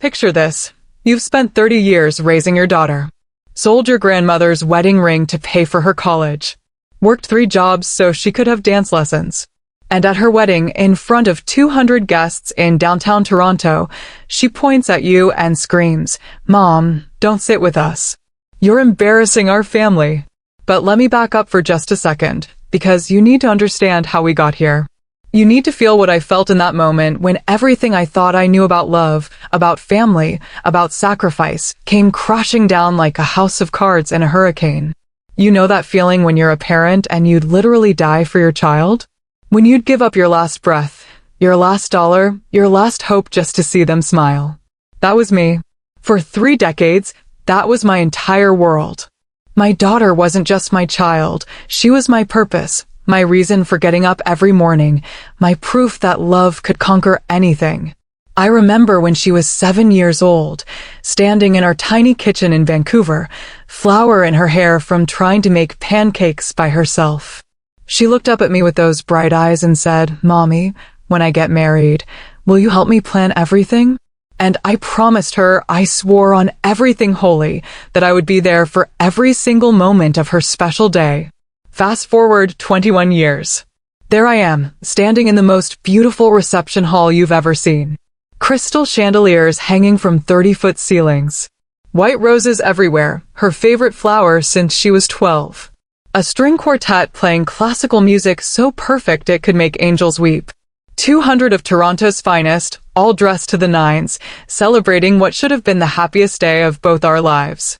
Picture this. You've spent 30 years raising your daughter. Sold your grandmother's wedding ring to pay for her college. Worked 3 jobs so she could have dance lessons. And at her wedding, in front of 200 guests in downtown Toronto, she points at you and screams, "Mom, don't sit with us. You're embarrassing our family." But let me back up for just a second, because you need to understand how we got here. You need to feel what I felt in that moment when everything I thought I knew about love, about family, about sacrifice, came crashing down like a house of cards in a hurricane. You know that feeling when you're a parent and you'd literally die for your child? When you'd give up your last breath, your last dollar, your last hope just to see them smile. That was me. For 3 decades, that was my entire world. My daughter wasn't just my child, she was my purpose, my reason for getting up every morning, my proof that love could conquer anything. I remember when she was 7 years old, standing in our tiny kitchen in Vancouver, flour in her hair from trying to make pancakes by herself. She looked up at me with those bright eyes and said, "Mommy, when I get married, will you help me plan everything?" And I promised her, I swore on everything holy, that I would be there for every single moment of her special day. Fast forward 21 years. There I am, standing in the most beautiful reception hall you've ever seen. Crystal chandeliers hanging from 30-foot ceilings. White roses everywhere, her favorite flower since she was 12. A string quartet playing classical music so perfect it could make angels weep. 200 of Toronto's finest, all dressed to the nines, celebrating what should have been the happiest day of both our lives.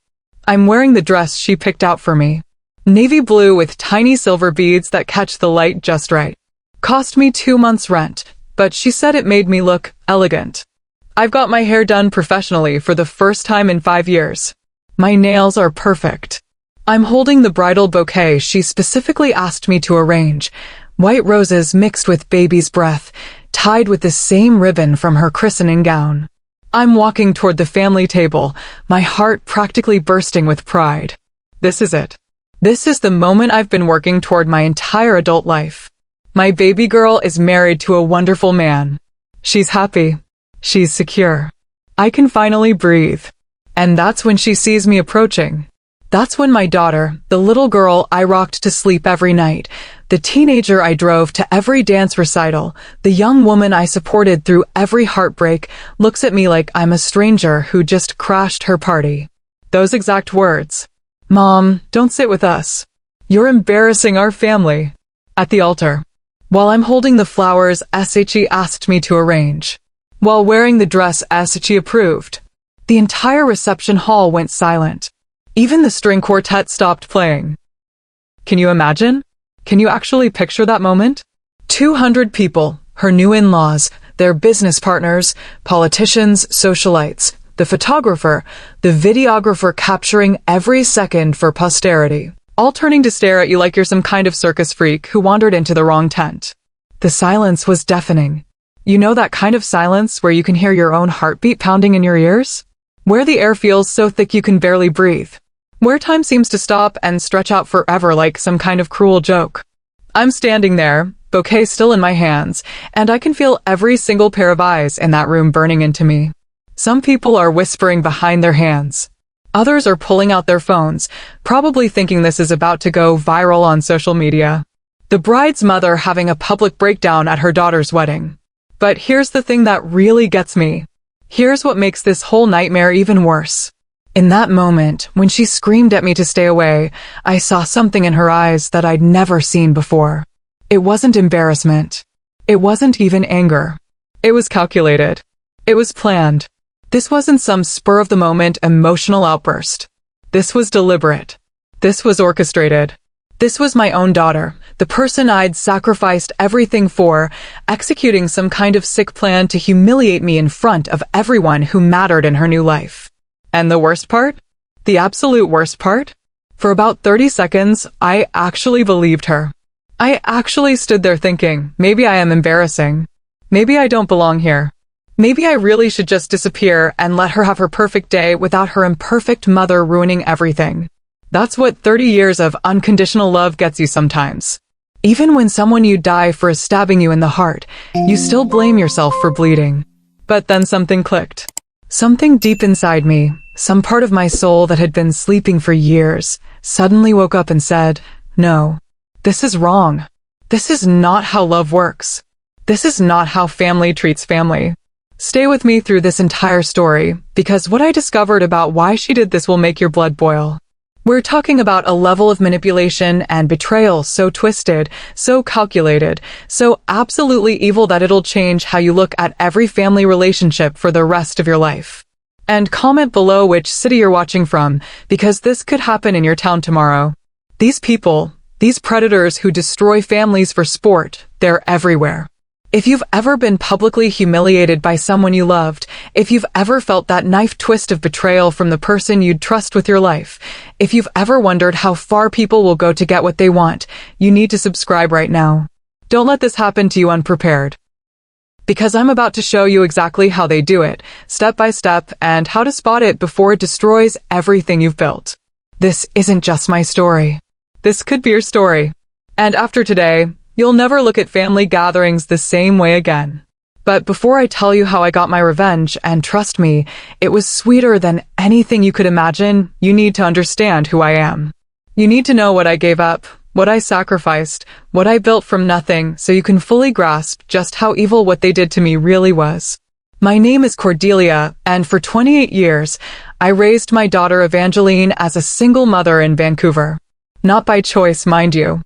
I'm wearing the dress she picked out for me. Navy blue with tiny silver beads that catch the light just right. Cost me 2 months' rent, but she said it made me look elegant. I've got my hair done professionally for the first time in 5 years. My nails are perfect. I'm holding the bridal bouquet she specifically asked me to arrange. White roses mixed with baby's breath, tied with the same ribbon from her christening gown. I'm walking toward the family table, my heart practically bursting with pride. This is it. This is the moment I've been working toward my entire adult life. My baby girl is married to a wonderful man. She's happy. She's secure. I can finally breathe. And that's when she sees me approaching. That's when my daughter, the little girl I rocked to sleep every night, the teenager I drove to every dance recital, the young woman I supported through every heartbreak, looks at me like I'm a stranger who just crashed her party. Those exact words. "Mom, don't sit with us. You're embarrassing our family." At the altar. While I'm holding the flowers she asked me to arrange. While wearing the dress she approved. The entire reception hall went silent. Even the string quartet stopped playing. Can you imagine? Can you actually picture that moment? 200 people, her new in-laws, their business partners, politicians, socialites, the photographer, the videographer capturing every second for posterity, all turning to stare at you like you're some kind of circus freak who wandered into the wrong tent. The silence was deafening. You know that kind of silence where you can hear your own heartbeat pounding in your ears? Where the air feels so thick you can barely breathe. Where time seems to stop and stretch out forever like some kind of cruel joke. I'm standing there, bouquet still in my hands, and I can feel every single pair of eyes in that room burning into me. Some people are whispering behind their hands. Others are pulling out their phones, probably thinking this is about to go viral on social media. The bride's mother having a public breakdown at her daughter's wedding. But here's the thing that really gets me. Here's what makes this whole nightmare even worse. In that moment, when she screamed at me to stay away, I saw something in her eyes that I'd never seen before. It wasn't embarrassment. It wasn't even anger. It was calculated. It was planned. This wasn't some spur-of-the-moment emotional outburst. This was deliberate. This was orchestrated. This was my own daughter, the person I'd sacrificed everything for, executing some kind of sick plan to humiliate me in front of everyone who mattered in her new life. And the worst part? The absolute worst part? For about 30 seconds, I actually believed her. I actually stood there thinking, maybe I am embarrassing. Maybe I don't belong here. Maybe I really should just disappear and let her have her perfect day without her imperfect mother ruining everything. That's what 30 years of unconditional love gets you sometimes. Even when someone you die for is stabbing you in the heart, you still blame yourself for bleeding. But then something clicked. Something deep inside me, some part of my soul that had been sleeping for years, suddenly woke up and said, "No, this is wrong. This is not how love works. This is not how family treats family." Stay with me through this entire story, because what I discovered about why she did this will make your blood boil. We're talking about a level of manipulation and betrayal so twisted, so calculated, so absolutely evil that it'll change how you look at every family relationship for the rest of your life. And comment below which city you're watching from, because this could happen in your town tomorrow. These people, these predators who destroy families for sport, they're everywhere. If you've ever been publicly humiliated by someone you loved, if you've ever felt that knife twist of betrayal from the person you'd trust with your life, if you've ever wondered how far people will go to get what they want, you need to subscribe right now. Don't let this happen to you unprepared. Because I'm about to show you exactly how they do it, step by step, and how to spot it before it destroys everything you've built. This isn't just my story. This could be your story. And after today, you'll never look at family gatherings the same way again. But before I tell you how I got my revenge, and trust me, it was sweeter than anything you could imagine, you need to understand who I am. You need to know what I gave up, what I sacrificed, what I built from nothing, so you can fully grasp just how evil what they did to me really was. My name is Cordelia, and for 28 years, I raised my daughter Evangeline as a single mother in Vancouver. Not by choice, mind you.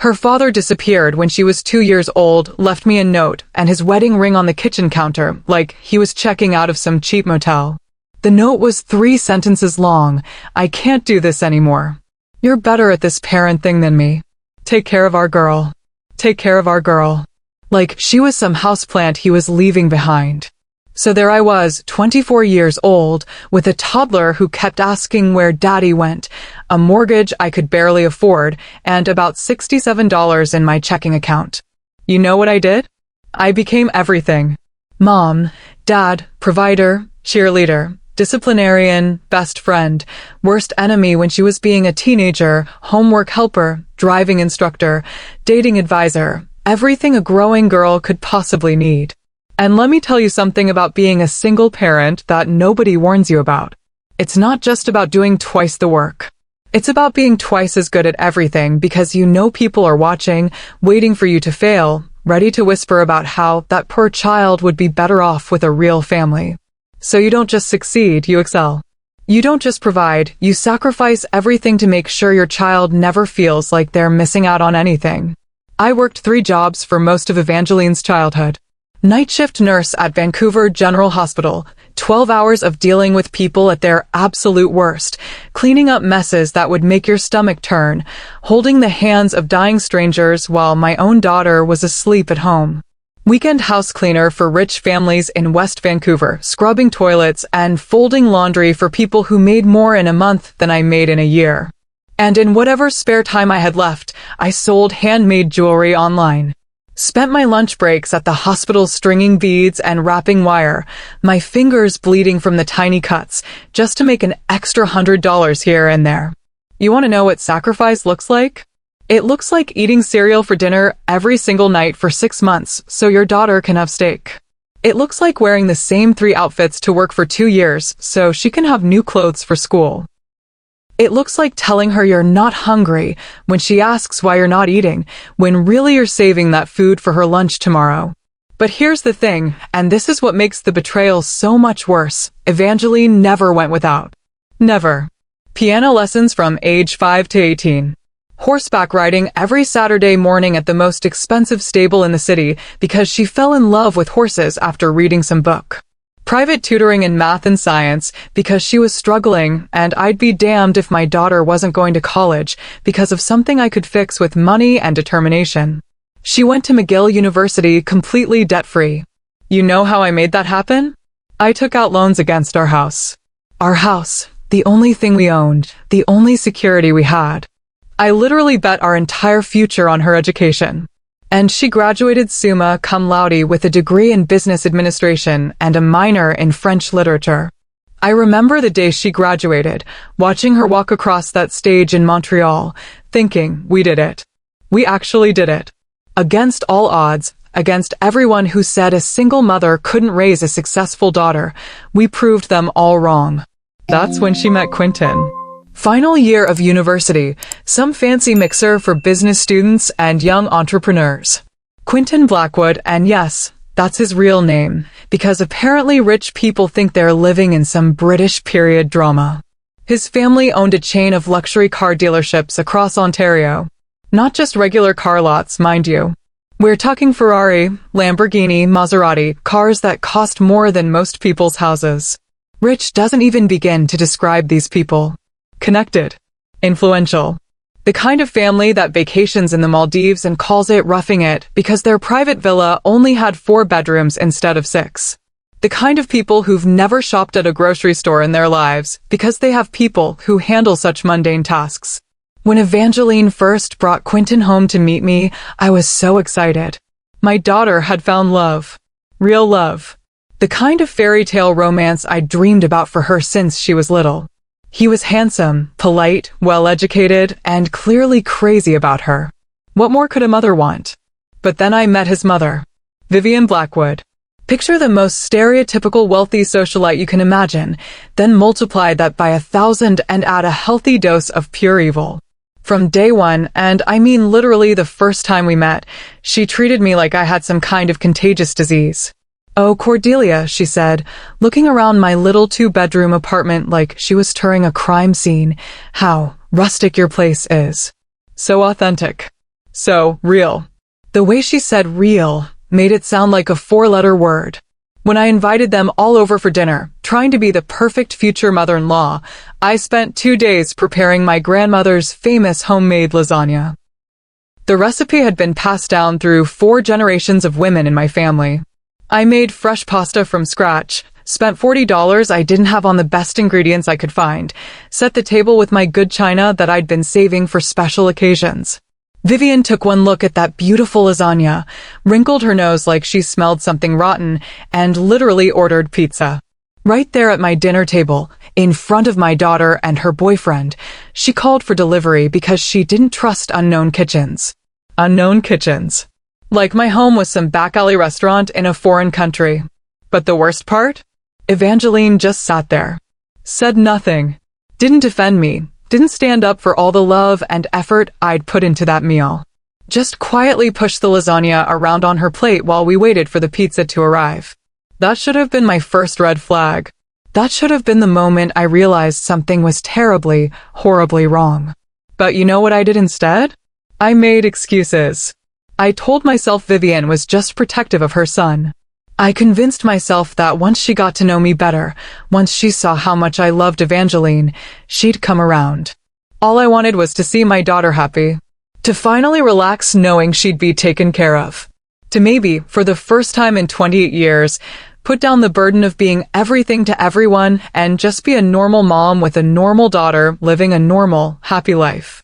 Her father disappeared when she was 2 years old, left me a note, and his wedding ring on the kitchen counter, like he was checking out of some cheap motel. The note was 3 sentences long. "I can't do this anymore. You're better at this parent thing than me. Take care of our girl. Take care of our girl." Like she was some houseplant he was leaving behind. So there I was, 24 years old, with a toddler who kept asking where daddy went, a mortgage I could barely afford, and about $67 in my checking account. You know what I did? I became everything. Mom, dad, provider, cheerleader, disciplinarian, best friend, worst enemy when she was being a teenager, homework helper, driving instructor, dating advisor, everything a growing girl could possibly need. And let me tell you something about being a single parent that nobody warns you about. It's not just about doing twice the work. It's about being twice as good at everything because you know people are watching, waiting for you to fail, ready to whisper about how that poor child would be better off with a real family. So you don't just succeed, you excel. You don't just provide, you sacrifice everything to make sure your child never feels like they're missing out on anything. I worked 3 jobs for most of Evangeline's childhood. Night shift nurse at Vancouver General Hospital, 12 hours of dealing with people at their absolute worst, cleaning up messes that would make your stomach turn, holding the hands of dying strangers while my own daughter was asleep at home. Weekend house cleaner for rich families in West Vancouver, scrubbing toilets and folding laundry for people who made more in a month than I made in a year. And in whatever spare time I had left, I sold handmade jewelry online. Spent my lunch breaks at the hospital stringing beads and wrapping wire, my fingers bleeding from the tiny cuts, just to make an extra $100 here and there. You want to know what sacrifice looks like? It looks like eating cereal for dinner every single night for 6 months so your daughter can have steak. It looks like wearing the same 3 outfits to work for 2 years so she can have new clothes for school. It looks like telling her you're not hungry when she asks why you're not eating, when really you're saving that food for her lunch tomorrow. But here's the thing, and this is what makes the betrayal so much worse. Evangeline never went without. Never. Piano lessons from age 5 to 18. Horseback riding every Saturday morning at the most expensive stable in the city because she fell in love with horses after reading some book. Private tutoring in math and science because she was struggling, and I'd be damned if my daughter wasn't going to college because of something I could fix with money and determination. She went to McGill University completely debt-free. You know how I made that happen? I took out loans against our house. Our house, the only thing we owned, the only security we had. I literally bet our entire future on her education. And she graduated summa cum laude with a degree in business administration and a minor in French literature. I remember the day she graduated, watching her walk across that stage in Montreal, thinking, we did it. We actually did it. Against all odds, Against everyone who said a single mother couldn't raise a successful daughter, we proved them all wrong. That's when she met Quentin. Final year of university, some fancy mixer for business students and young entrepreneurs. Quentin Blackwood, and yes, that's his real name, because apparently rich people think they're living in some British period drama. His family owned a chain of luxury car dealerships across Ontario. Not just regular car lots, mind you. We're talking Ferrari, Lamborghini, Maserati, cars that cost more than most people's houses. Rich doesn't even begin to describe these people. Connected. Influential. The kind of family that vacations in the Maldives and calls it roughing it because their private villa only had 4 bedrooms instead of 6. The kind of people who've never shopped at a grocery store in their lives because they have people who handle such mundane tasks. When Evangeline first brought Quentin home to meet me, I was so excited. My daughter had found love. Real love. The kind of fairy tale romance I dreamed about for her since she was little. He was handsome, polite, well-educated, and clearly crazy about her. What more could a mother want? But then I met his mother, Vivian Blackwood. Picture the most stereotypical wealthy socialite you can imagine, then multiply that by 1,000 and add a healthy dose of pure evil. From day one, and I mean literally the first time we met, she treated me like I had some kind of contagious disease. "Oh, Cordelia," she said, looking around my little 2-bedroom apartment like she was touring a crime scene. "How rustic your place is. So authentic. So real." The way she said real made it sound like a 4-letter word. When I invited them all over for dinner, trying to be the perfect future mother-in-law, I spent 2 days preparing my grandmother's famous homemade lasagna. The recipe had been passed down through 4 generations of women in my family. I made fresh pasta from scratch, spent $40 I didn't have on the best ingredients I could find, set the table with my good china that I'd been saving for special occasions. Vivian took one look at that beautiful lasagna, wrinkled her nose like she smelled something rotten, and literally ordered pizza. Right there at my dinner table, in front of my daughter and her boyfriend, she called for delivery because she didn't trust unknown kitchens. Unknown kitchens. Like my home was some back alley restaurant in a foreign country. But the worst part? Evangeline just sat there. Said nothing. Didn't defend me. Didn't stand up for all the love and effort I'd put into that meal. Just quietly pushed the lasagna around on her plate while we waited for the pizza to arrive. That should have been my first red flag. That should have been the moment I realized something was terribly, horribly wrong. But you know what I did instead? I made excuses. I told myself Vivian was just protective of her son. I convinced myself that once she got to know me better, once she saw how much I loved Evangeline, she'd come around. All I wanted was to see my daughter happy. To finally relax knowing she'd be taken care of. To maybe, for the first time in 28 years, put down the burden of being everything to everyone and just be a normal mom with a normal daughter living a normal, happy life.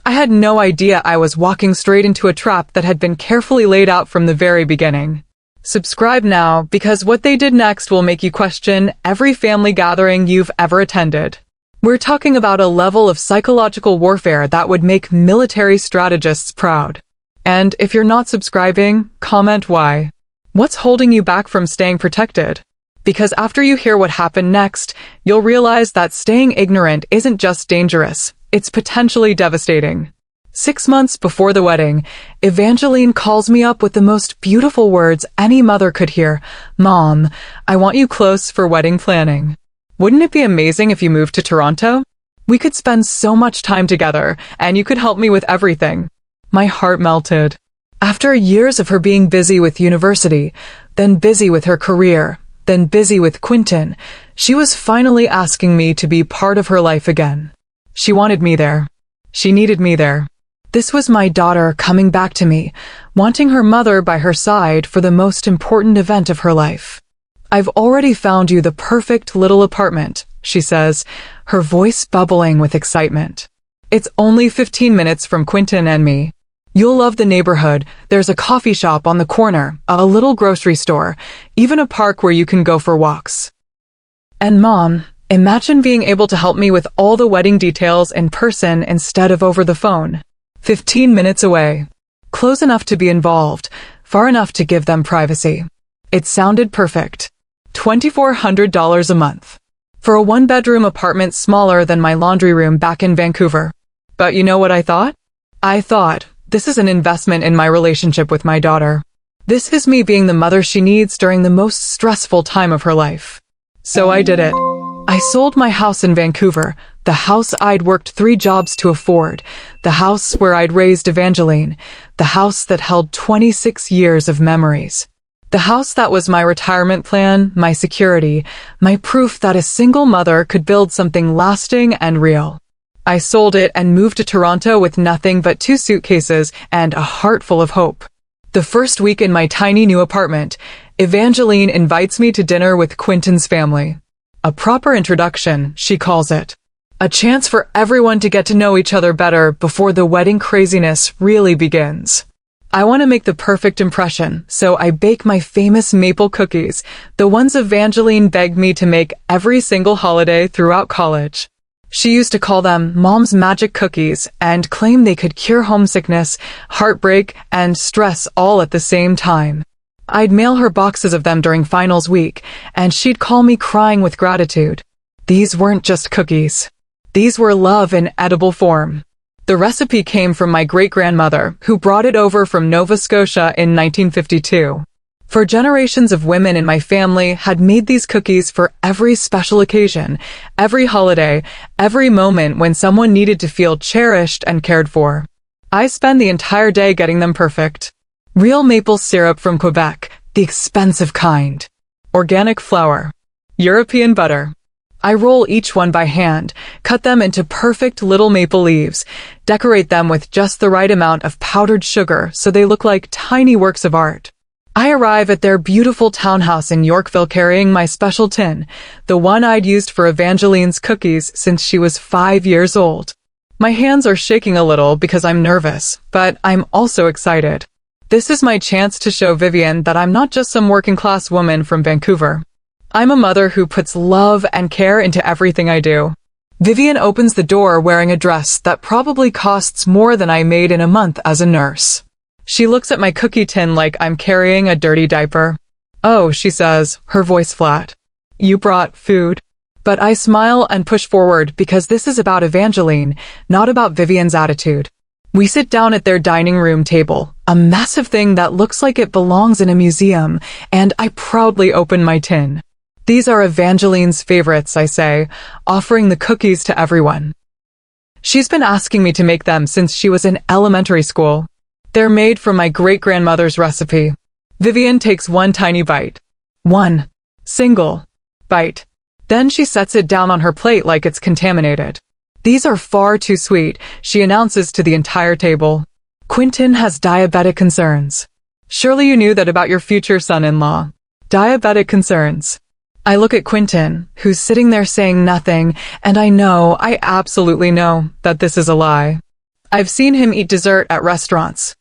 I had no idea I was walking straight into a trap that had been carefully laid out from the very beginning. Subscribe now, because what they did next will make you question every family gathering you've ever attended. We're talking about a level of psychological warfare that would make military strategists proud. And if you're not subscribing, comment why. What's holding you back from staying protected? Because after you hear what happened next, you'll realize that staying ignorant isn't just dangerous. It's potentially devastating. 6 months before the wedding, Evangeline calls me up with the most beautiful words any mother could hear. "Mom, I want you close for wedding planning. Wouldn't it be amazing if you moved to Toronto? We could spend so much time together, and you could help me with everything." My heart melted. After years of her being busy with university, then busy with her career, then busy with Quentin, she was finally asking me to be part of her life again. She wanted me there. She needed me there. This was my daughter coming back to me, wanting her mother by her side for the most important event of her life. "I've already found you the perfect little apartment," she says, her voice bubbling with excitement. "It's only 15 minutes from Quentin and me. You'll love the neighborhood. There's a coffee shop on the corner, a little grocery store, even a park where you can go for walks. And Mom, imagine being able to help me with all the wedding details in person instead of over the phone. 15 minutes away. Close enough to be involved, far enough to give them privacy. It sounded perfect. $2,400 a month. For a one-bedroom apartment smaller than my laundry room back in Vancouver. But you know what I thought? I thought, this is an investment in my relationship with my daughter. This is me being the mother she needs during the most stressful time of her life. So I did it. I sold my house in Vancouver, the house I'd worked 3 jobs to afford, the house where I'd raised Evangeline, the house that held 26 years of memories. The house that was my retirement plan, my security, my proof that a single mother could build something lasting and real. I sold it and moved to Toronto with nothing but 2 suitcases and a heart full of hope. The first week in my tiny new apartment, Evangeline invites me to dinner with Quentin's family. A proper introduction, she calls it. A chance for everyone to get to know each other better before the wedding craziness really begins. I want to make the perfect impression, so I bake my famous maple cookies, the ones Evangeline begged me to make every single holiday throughout college. She used to call them Mom's Magic Cookies and claim they could cure homesickness, heartbreak, and stress all at the same time. I'd mail her boxes of them during finals week, and she'd call me crying with gratitude. These weren't just cookies. These were love in edible form. The recipe came from my great-grandmother, who brought it over from Nova Scotia in 1952. For generations of women in my family had made these cookies for every special occasion, every holiday, every moment when someone needed to feel cherished and cared for. I spend the entire day getting them perfect. Real maple syrup from Quebec, the expensive kind. Organic flour. European butter. I roll each one by hand, cut them into perfect little maple leaves, decorate them with just the right amount of powdered sugar so they look like tiny works of art. I arrive at their beautiful townhouse in Yorkville carrying my special tin, the one I'd used for Evangeline's cookies since she was 5 years old. My hands are shaking a little because I'm nervous, but I'm also excited. This is my chance to show Vivian that I'm not just some working-class woman from Vancouver. I'm a mother who puts love and care into everything I do. Vivian opens the door wearing a dress that probably costs more than I made in a month as a nurse. She looks at my cookie tin like I'm carrying a dirty diaper. "Oh," she says, her voice flat. "You brought food?" But I smile and push forward because this is about Evangeline, not about Vivian's attitude. We sit down at their dining room table, a massive thing that looks like it belongs in a museum, and I proudly open my tin. "These are Evangeline's favorites," I say, offering the cookies to everyone. She's been asking me to make them since she was in elementary school. They're made from my great-grandmother's recipe. Vivian takes one tiny bite. One single bite. Then she sets it down on her plate like it's contaminated. "These are far too sweet," she announces to the entire table. "Quentin has diabetic concerns." "Surely you knew that about your future son-in-law." Diabetic concerns. I look at Quentin, who's sitting there saying nothing, and I absolutely know, that this is a lie. I've seen him eat dessert at restaurants.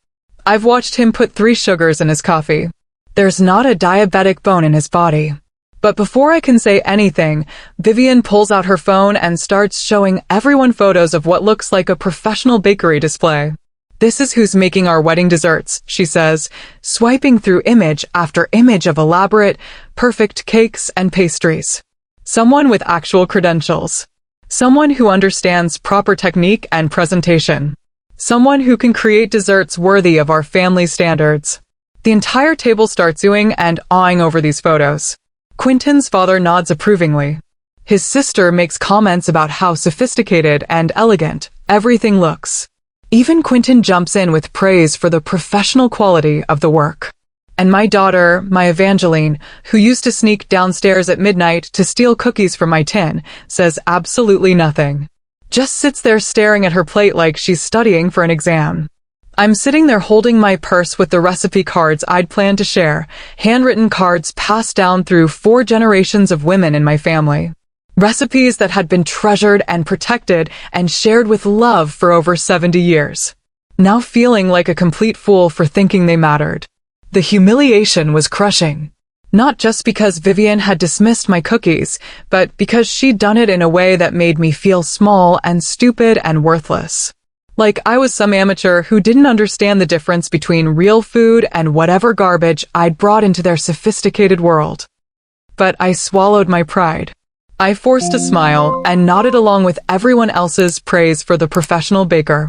I've watched him put 3 sugars in his coffee. There's not a diabetic bone in his body. But before I can say anything, Vivian pulls out her phone and starts showing everyone photos of what looks like a professional bakery display. "This is who's making our wedding desserts," she says, swiping through image after image of elaborate, perfect cakes and pastries. Someone with actual credentials. Someone who understands proper technique and presentation. Someone who can create desserts worthy of our family standards. The entire table starts oohing and awing over these photos. Quentin's father nods approvingly. His sister makes comments about how sophisticated and elegant everything looks. Even Quentin jumps in with praise for the professional quality of the work. And my daughter, my Evangeline, who used to sneak downstairs at midnight to steal cookies from my tin, says absolutely nothing. Just sits there staring at her plate like she's studying for an exam. I'm sitting there holding my purse with the recipe cards I'd planned to share, handwritten cards passed down through 4 generations of women in my family. Recipes that had been treasured and protected and shared with love for over 70 years. Now feeling like a complete fool for thinking they mattered. The humiliation was crushing. Not just because Vivian had dismissed my cookies, but because she'd done it in a way that made me feel small and stupid and worthless. Like I was some amateur who didn't understand the difference between real food and whatever garbage I'd brought into their sophisticated world. But I swallowed my pride. I forced a smile and nodded along with everyone else's praise for the professional baker.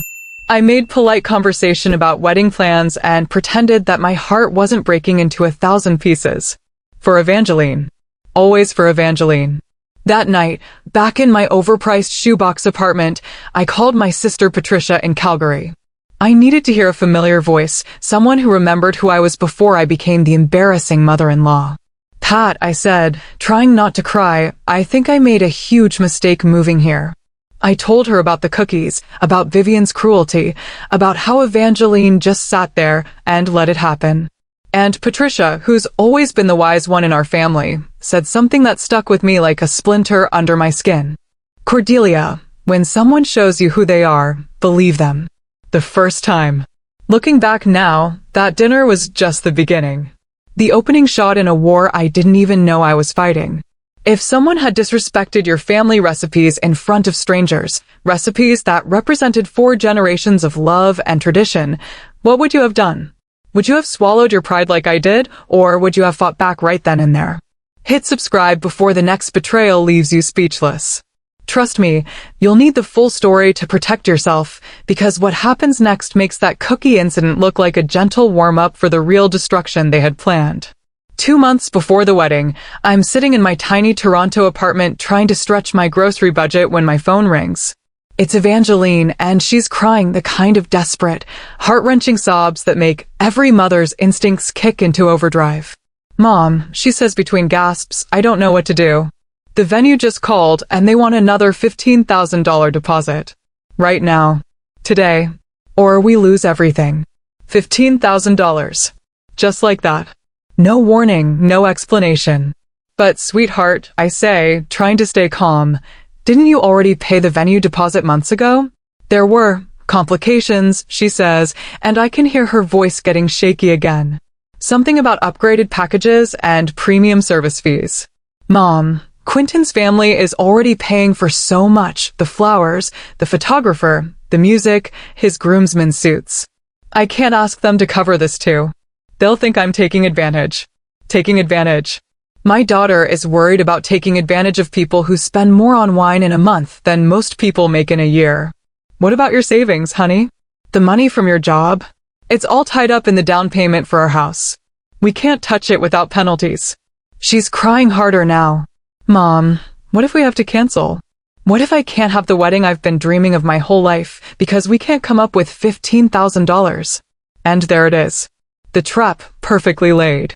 I made polite conversation about wedding plans and pretended that my heart wasn't breaking into 1,000 pieces. For Evangeline. Always for Evangeline. That night, back in my overpriced shoebox apartment, I called my sister Patricia in Calgary. I needed to hear a familiar voice, someone who remembered who I was before I became the embarrassing mother-in-law. Pat, I said, trying not to cry, I think I made a huge mistake moving here. I told her about the cookies, about Vivian's cruelty, about how Evangeline just sat there and let it happen. And Patricia, who's always been the wise one in our family, said something that stuck with me like a splinter under my skin. Cordelia, when someone shows you who they are, believe them. The first time. Looking back now, that dinner was just the beginning. The opening shot in a war I didn't even know I was fighting. If someone had disrespected your family recipes in front of strangers, recipes that represented 4 generations of love and tradition, what would you have done? Would you have swallowed your pride like I did, or would you have fought back right then and there? Hit subscribe before the next betrayal leaves you speechless. Trust me, you'll need the full story to protect yourself, because what happens next makes that cookie incident look like a gentle warm-up for the real destruction they had planned. 2 months before the wedding, I'm sitting in my tiny Toronto apartment trying to stretch my grocery budget when my phone rings. It's Evangeline, and she's crying the kind of desperate, heart-wrenching sobs that make every mother's instincts kick into overdrive. Mom, she says between gasps, I don't know what to do. The venue just called, and they want another $15,000 deposit. Right now. Today. Or we lose everything. $15,000. Just like that. No warning, no explanation. But sweetheart, I say, trying to stay calm, didn't you already pay the venue deposit months ago? There were complications, she says, and I can hear her voice getting shaky again. Something about upgraded packages and premium service fees. Mom, Quentin's family is already paying for so much, the flowers, the photographer, the music, his groomsmen suits. I can't ask them to cover this too. They'll think I'm taking advantage. Taking advantage. My daughter is worried about taking advantage of people who spend more on wine in a month than most people make in a year. What about your savings, honey? The money from your job? It's all tied up in the down payment for our house. We can't touch it without penalties. She's crying harder now. Mom, what if we have to cancel? What if I can't have the wedding I've been dreaming of my whole life because we can't come up with $15,000? And there it is. The trap perfectly laid.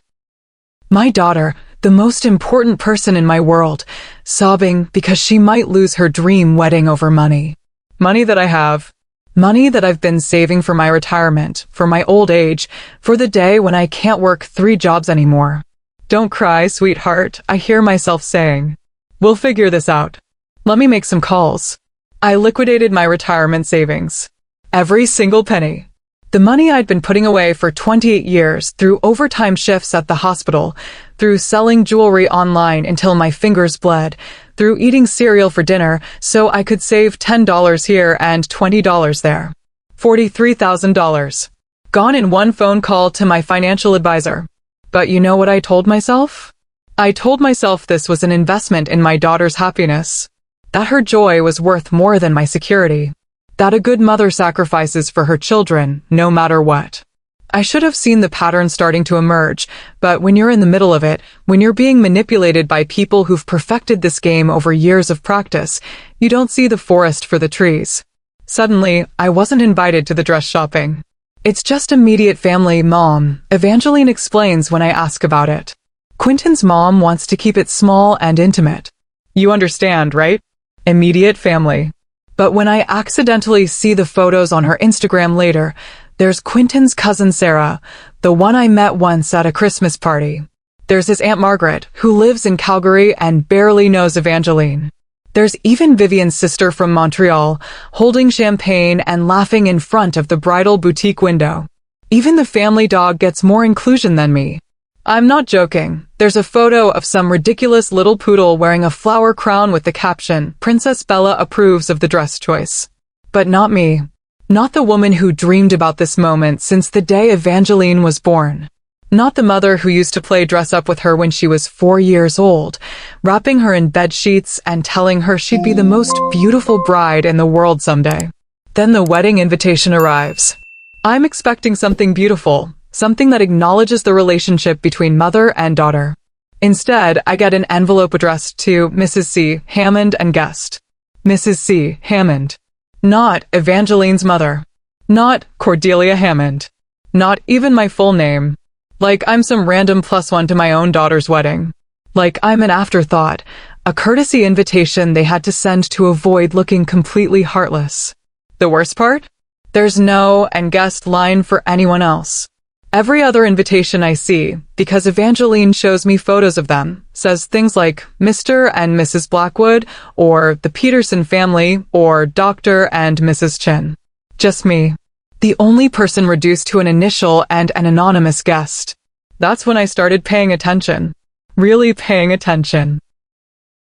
My daughter, the most important person in my world, sobbing because she might lose her dream wedding over money. Money that I have. Money that I've been saving for my retirement, for my old age, for the day when I can't work 3 jobs anymore. Don't cry, sweetheart, I hear myself saying. We'll figure this out. Let me make some calls. I liquidated my retirement savings. Every single penny. The money I'd been putting away for 28 years through overtime shifts at the hospital, through selling jewelry online until my fingers bled, through eating cereal for dinner so I could save $10 here and $20 there. $43,000. Gone in one phone call to my financial advisor. But you know what I told myself? I told myself this was an investment in my daughter's happiness. That her joy was worth more than my security. That a good mother sacrifices for her children, no matter what. I should have seen the pattern starting to emerge, but when you're in the middle of it, when you're being manipulated by people who've perfected this game over years of practice, you don't see the forest for the trees. Suddenly, I wasn't invited to the dress shopping. It's just immediate family, Mom, Evangeline explains when I ask about it. Quentin's mom wants to keep it small and intimate. You understand, right? Immediate family. But when I accidentally see the photos on her Instagram later, there's Quentin's cousin Sarah, the one I met once at a Christmas party. There's his Aunt Margaret, who lives in Calgary and barely knows Evangeline. There's even Vivian's sister from Montreal, holding champagne and laughing in front of the bridal boutique window. Even the family dog gets more inclusion than me. I'm not joking. There's a photo of some ridiculous little poodle wearing a flower crown with the caption, "Princess Bella approves of the dress choice." But not me. Not the woman who dreamed about this moment since the day Evangeline was born. Not the mother who used to play dress up with her when she was 4 years old, wrapping her in bed sheets and telling her she'd be the most beautiful bride in the world someday. Then the wedding invitation arrives. I'm expecting something beautiful, something that acknowledges the relationship between mother and daughter. Instead, I get an envelope addressed to Mrs. C. Hammond and guest. Mrs. C. Hammond. Not Evangeline's mother. Not Cordelia Hammond. Not even my full name. Like I'm some random +1 to my own daughter's wedding. Like I'm an afterthought, a courtesy invitation they had to send to avoid looking completely heartless. The worst part? There's no and guest line for anyone else. Every other invitation I see, because Evangeline shows me photos of them, says things like Mr. and Mrs. Blackwood, or the Peterson family, or Dr. and Mrs. Chin. Just me. The only person reduced to an initial and an anonymous guest. That's when I started paying attention. Really paying attention.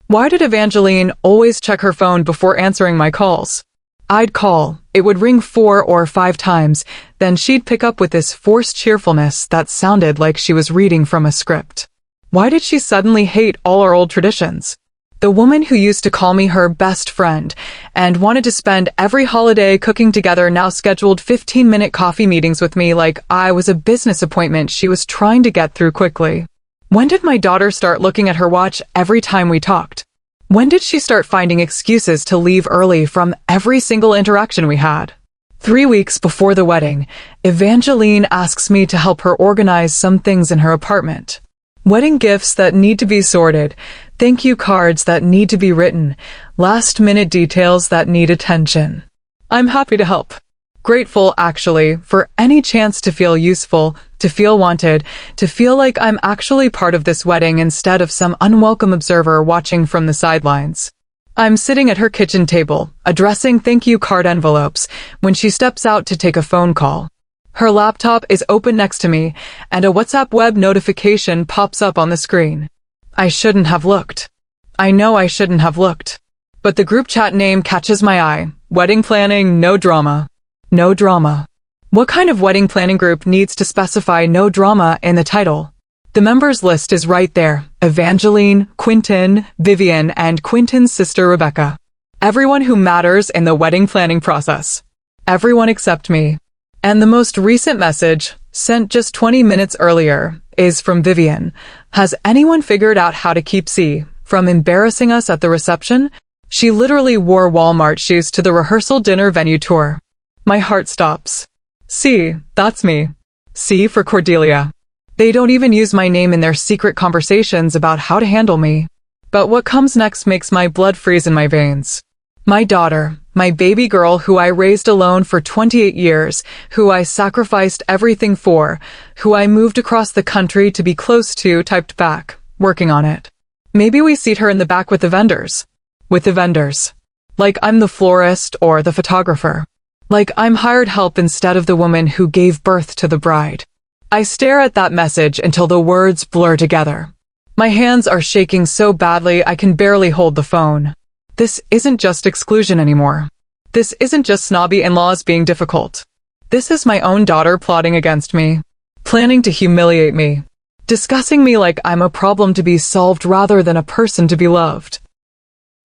Why did Evangeline always check her phone before answering my calls? I'd call, it would ring 4 or 5 times, then she'd pick up with this forced cheerfulness that sounded like she was reading from a script. Why did she suddenly hate all our old traditions? The woman who used to call me her best friend and wanted to spend every holiday cooking together now scheduled 15-minute coffee meetings with me like I was a business appointment she was trying to get through quickly. When did my daughter start looking at her watch every time we talked? When did she start finding excuses to leave early from every single interaction we had? 3 weeks before the wedding, Evangeline asks me to help her organize some things in her apartment. Wedding gifts that need to be sorted, thank you cards that need to be written, last-minute details that need attention. I'm happy to help. Grateful, actually, for any chance to feel useful, to feel wanted, to feel like I'm actually part of this wedding instead of some unwelcome observer watching from the sidelines. I'm sitting at her kitchen table, addressing thank you card envelopes, when she steps out to take a phone call. Her laptop is open next to me, and a WhatsApp web notification pops up on the screen. I shouldn't have looked. I know I shouldn't have looked. But the group chat name catches my eye. Wedding planning, no drama. No drama. What kind of wedding planning group needs to specify no drama in the title? The members list is right there. Evangeline, Quintin, Vivian, and Quintin's sister Rebecca. Everyone who matters in the wedding planning process. Everyone except me. And the most recent message, sent just 20 minutes earlier, is from Vivian. Has anyone figured out how to keep C from embarrassing us at the reception? She literally wore Walmart shoes to the rehearsal dinner venue tour. My heart stops. C, that's me. C for Cordelia. They don't even use my name in their secret conversations about how to handle me. But what comes next makes my blood freeze in my veins. My daughter, my baby girl who I raised alone for 28 years, who I sacrificed everything for, who I moved across the country to be close to, typed back, working on it. Maybe we seat her in the back with the vendors. With the vendors. Like I'm the florist or the photographer. Like I'm hired help instead of the woman who gave birth to the bride. I stare at that message until the words blur together. My hands are shaking so badly I can barely hold the phone. This isn't just exclusion anymore. This isn't just snobby in-laws being difficult. This is my own daughter plotting against me, planning to humiliate me, discussing me like I'm a problem to be solved rather than a person to be loved.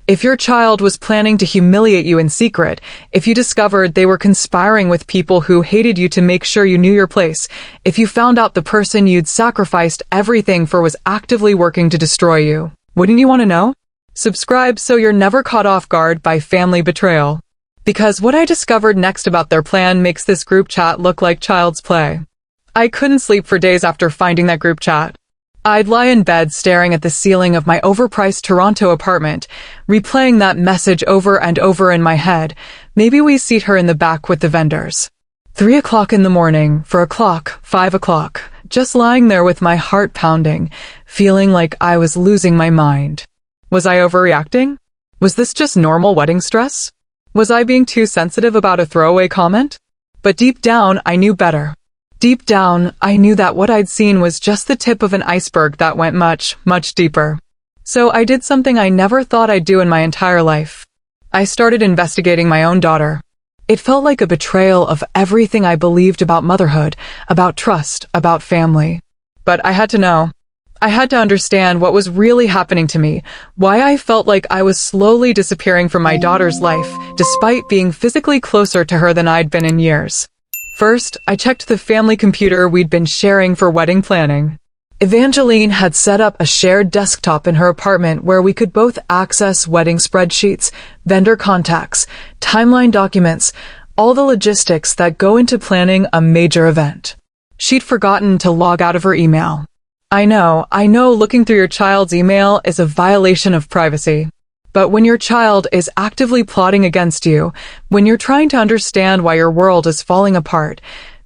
If your child was planning to humiliate you in secret, if you discovered they were conspiring with people who hated you to make sure you knew your place, if you found out the person you'd sacrificed everything for was actively working to destroy you, wouldn't you want to know? Subscribe so you're never caught off guard by family betrayal. Because what I discovered next about their plan makes this group chat look like child's play. I couldn't sleep for days after finding that group chat. I'd lie in bed staring at the ceiling of my overpriced Toronto apartment, replaying that message over and over in my head. Maybe we seat her in the back with the vendors. 3 o'clock in the morning, 4 o'clock, 5 o'clock, just lying there with my heart pounding, feeling like I was losing my mind. Was I overreacting? Was this just normal wedding stress? Was I being too sensitive about a throwaway comment? But deep down, I knew better. Deep down, I knew that what I'd seen was just the tip of an iceberg that went much, much deeper. So I did something I never thought I'd do in my entire life. I started investigating my own daughter. It felt like a betrayal of everything I believed about motherhood, about trust, about family. But I had to know. I had to understand what was really happening to me, why I felt like I was slowly disappearing from my daughter's life, despite being physically closer to her than I'd been in years. First, I checked the family computer we'd been sharing for wedding planning. Evangeline had set up a shared desktop in her apartment where we could both access wedding spreadsheets, vendor contacts, timeline documents, all the logistics that go into planning a major event. She'd forgotten to log out of her email. I know looking through your child's email is a violation of privacy. But when your child is actively plotting against you, when you're trying to understand why your world is falling apart,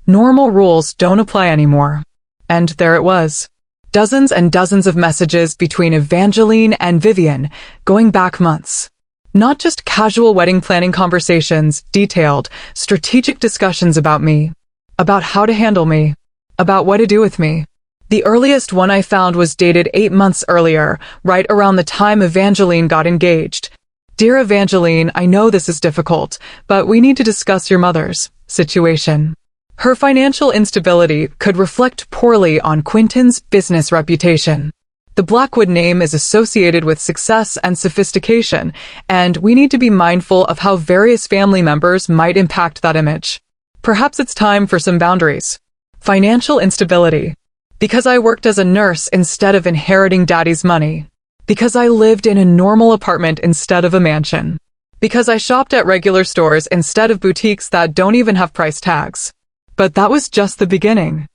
normal rules don't apply anymore. And there it was. Dozens and dozens of messages between Evangeline and Vivian, going back months. Not just casual wedding planning conversations, detailed, strategic discussions about me, about how to handle me, about what to do with me. The earliest one I found was dated 8 months earlier, right around the time Evangeline got engaged. Dear Evangeline, I know this is difficult, but we need to discuss your mother's situation. Her financial instability could reflect poorly on Quentin's business reputation. The Blackwood name is associated with success and sophistication, and we need to be mindful of how various family members might impact that image. Perhaps it's time for some boundaries. Financial instability. Because I worked as a nurse instead of inheriting daddy's money. Because I lived in a normal apartment instead of a mansion. Because I shopped at regular stores instead of boutiques that don't even have price tags. But that was just the beginning.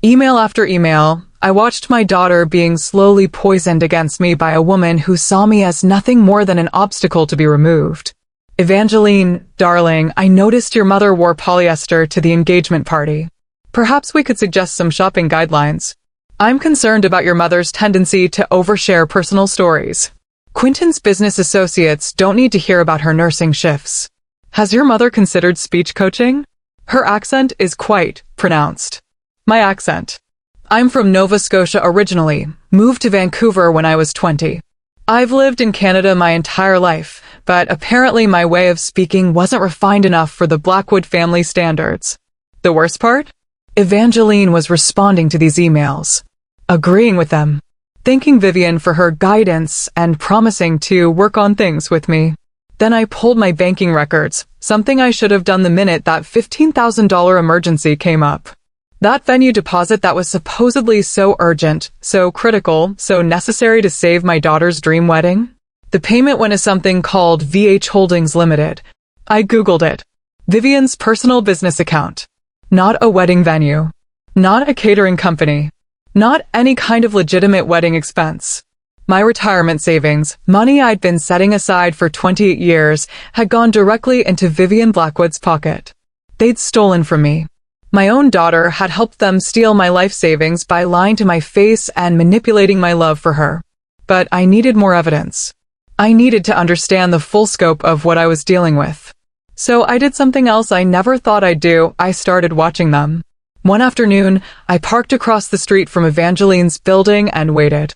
Email after email, I watched my daughter being slowly poisoned against me by a woman who saw me as nothing more than an obstacle to be removed. Evangeline, darling, I noticed your mother wore polyester to the engagement party. Perhaps we could suggest some shopping guidelines. I'm concerned about your mother's tendency to overshare personal stories. Quentin's business associates don't need to hear about her nursing shifts. Has your mother considered speech coaching? Her accent is quite pronounced. My accent. I'm from Nova Scotia originally, moved to Vancouver when I was 20. I've lived in Canada my entire life, but apparently my way of speaking wasn't refined enough for the Blackwood family standards. The worst part? Evangeline was responding to these emails, agreeing with them, thanking Vivian for her guidance and promising to work on things with me. Then I pulled my banking records, something I should have done the minute that $15,000 emergency came up. That venue deposit that was supposedly so urgent, so critical, so necessary to save my daughter's dream wedding? The payment went to something called VH Holdings Limited. I Googled it. Vivian's personal business account. Not a wedding venue. Not a catering company. Not any kind of legitimate wedding expense. My retirement savings, money I'd been setting aside for 28 years, had gone directly into Vivian Blackwood's pocket. They'd stolen from me. My own daughter had helped them steal my life savings by lying to my face and manipulating my love for her. But I needed more evidence. I needed to understand the full scope of what I was dealing with. So I did something else I never thought I'd do. I started watching them. One afternoon, I parked across the street from Evangeline's building and waited.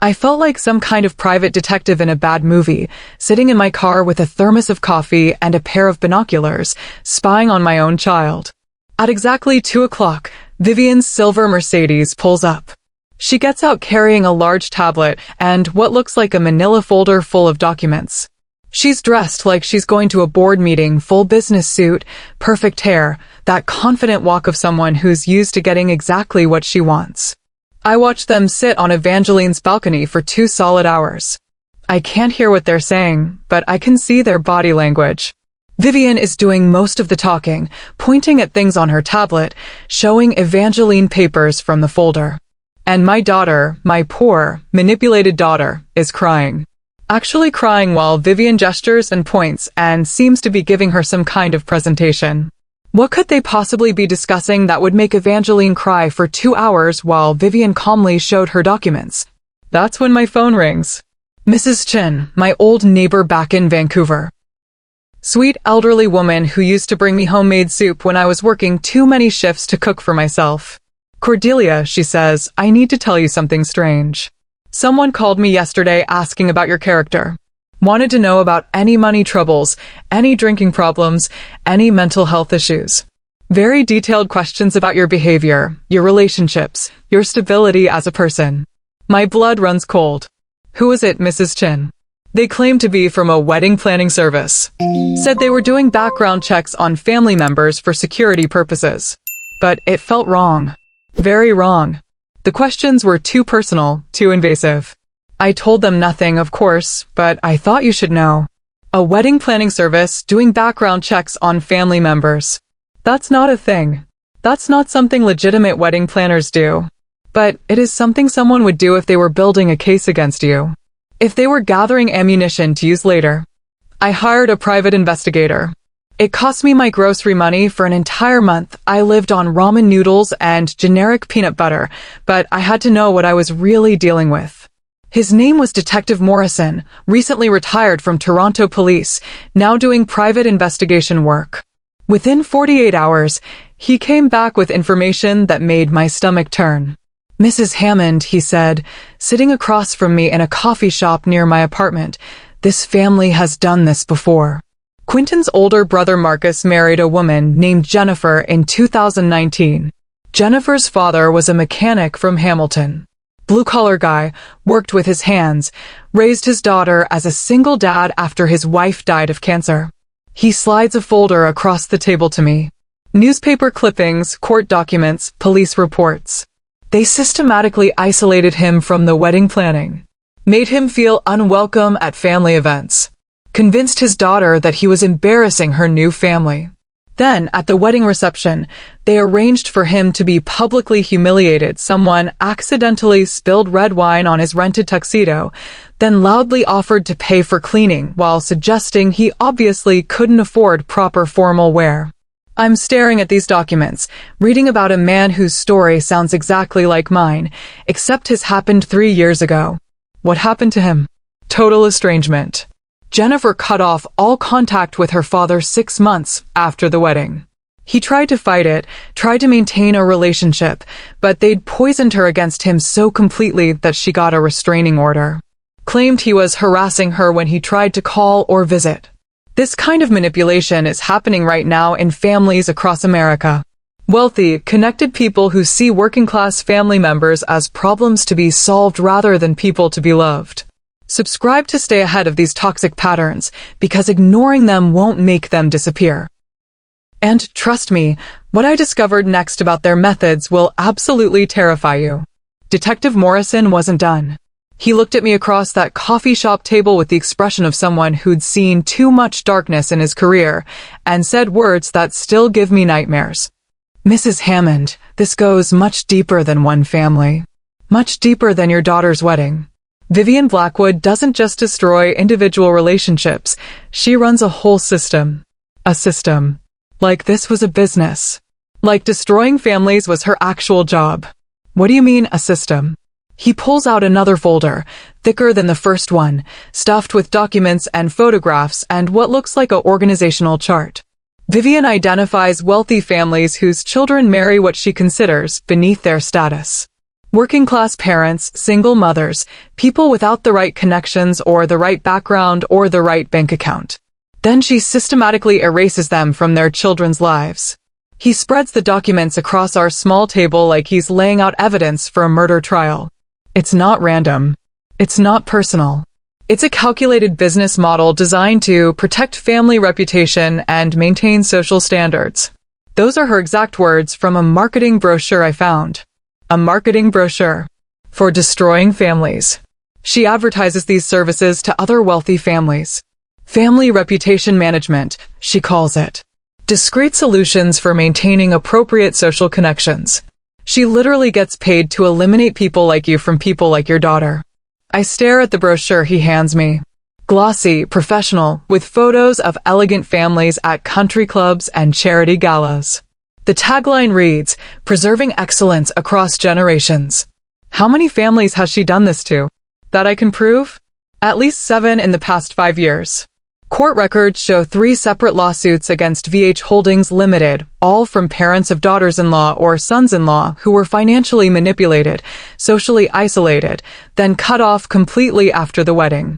I felt like some kind of private detective in a bad movie, sitting in my car with a thermos of coffee and a pair of binoculars, spying on my own child. At exactly 2 o'clock, Vivian's silver Mercedes pulls up. She gets out carrying a large tablet and what looks like a manila folder full of documents. She's dressed like she's going to a board meeting, full business suit, perfect hair, that confident walk of someone who's used to getting exactly what she wants. I watch them sit on Evangeline's balcony for 2 solid hours. I can't hear what they're saying, but I can see their body language. Vivian is doing most of the talking, pointing at things on her tablet, showing Evangeline papers from the folder. And my daughter, my poor, manipulated daughter, is crying. Actually crying while Vivian gestures and points and seems to be giving her some kind of presentation. What could they possibly be discussing that would make Evangeline cry for 2 hours while Vivian calmly showed her documents? That's when my phone rings. Mrs. Chin, my old neighbor back in Vancouver. Sweet elderly woman who used to bring me homemade soup when I was working too many shifts to cook for myself. Cordelia, she says, I need to tell you something strange. Someone called me yesterday asking about your character. Wanted to know about any money troubles, any drinking problems, any mental health issues. Very detailed questions about your behavior, your relationships, your stability as a person. My blood runs cold. Who is it, Mrs. Chin? They claimed to be from a wedding planning service. Said they were doing background checks on family members for security purposes. But it felt wrong. Very wrong. The questions were too personal, too invasive. I told them nothing, of course, but I thought you should know. A wedding planning service doing background checks on family members. That's not a thing. That's not something legitimate wedding planners do. But it is something someone would do if they were building a case against you. If they were gathering ammunition to use later. I hired a private investigator. It cost me my grocery money for an entire month. I lived on ramen noodles and generic peanut butter, but I had to know what I was really dealing with. His name was Detective Morrison, recently retired from Toronto Police, now doing private investigation work. Within 48 hours, he came back with information that made my stomach turn. Mrs. Hammond, he said, sitting across from me in a coffee shop near my apartment, this family has done this before. Quentin's older brother Marcus married a woman named Jennifer in 2019. Jennifer's father was a mechanic from Hamilton. Blue-collar guy, worked with his hands, raised his daughter as a single dad after his wife died of cancer. He slides a folder across the table to me. Newspaper clippings, court documents, police reports. They systematically isolated him from the wedding planning, made him feel unwelcome at family events, convinced his daughter that he was embarrassing her new family. Then, at the wedding reception, they arranged for him to be publicly humiliated. Someone accidentally spilled red wine on his rented tuxedo, then loudly offered to pay for cleaning while suggesting he obviously couldn't afford proper formal wear. I'm staring at these documents, reading about a man whose story sounds exactly like mine, except his happened 3 years ago. What happened to him? Total estrangement. Jennifer cut off all contact with her father 6 months after the wedding. He tried to fight it, tried to maintain a relationship, but they'd poisoned her against him so completely that she got a restraining order. Claimed he was harassing her when he tried to call or visit. This kind of manipulation is happening right now in families across America. Wealthy, connected people who see working-class family members as problems to be solved rather than people to be loved. Subscribe to stay ahead of these toxic patterns, because ignoring them won't make them disappear. And trust me, what I discovered next about their methods will absolutely terrify you. Detective Morrison wasn't done. He looked at me across that coffee shop table with the expression of someone who'd seen too much darkness in his career, and said words that still give me nightmares. Mrs. Hammond, this goes much deeper than one family. Much deeper than your daughter's wedding. Vivian Blackwood doesn't just destroy individual relationships, she runs a whole system. A system. Like this was a business. Like destroying families was her actual job. What do you mean, a system? He pulls out another folder, thicker than the first one, stuffed with documents and photographs and what looks like an organizational chart. Vivian identifies wealthy families whose children marry what she considers beneath their status. Working-class parents, single mothers, people without the right connections or the right background or the right bank account. Then she systematically erases them from their children's lives. He spreads the documents across our small table like he's laying out evidence for a murder trial. It's not random. It's not personal. It's a calculated business model designed to protect family reputation and maintain social standards. Those are her exact words from a marketing brochure I found. A marketing brochure for destroying families. She advertises these services to other wealthy families. Family reputation management, she calls it. Discreet solutions for maintaining appropriate social connections. She literally gets paid to eliminate people like you from people like your daughter. I stare at the brochure he hands me. Glossy, professional, with photos of elegant families at country clubs and charity galas. The tagline reads, "Preserving excellence across generations." How many families has she done this to? That I can prove? At least 7 in the past 5 years. Court records show 3 separate lawsuits against VH Holdings Limited, all from parents of daughters-in-law or sons-in-law who were financially manipulated, socially isolated, then cut off completely after the wedding.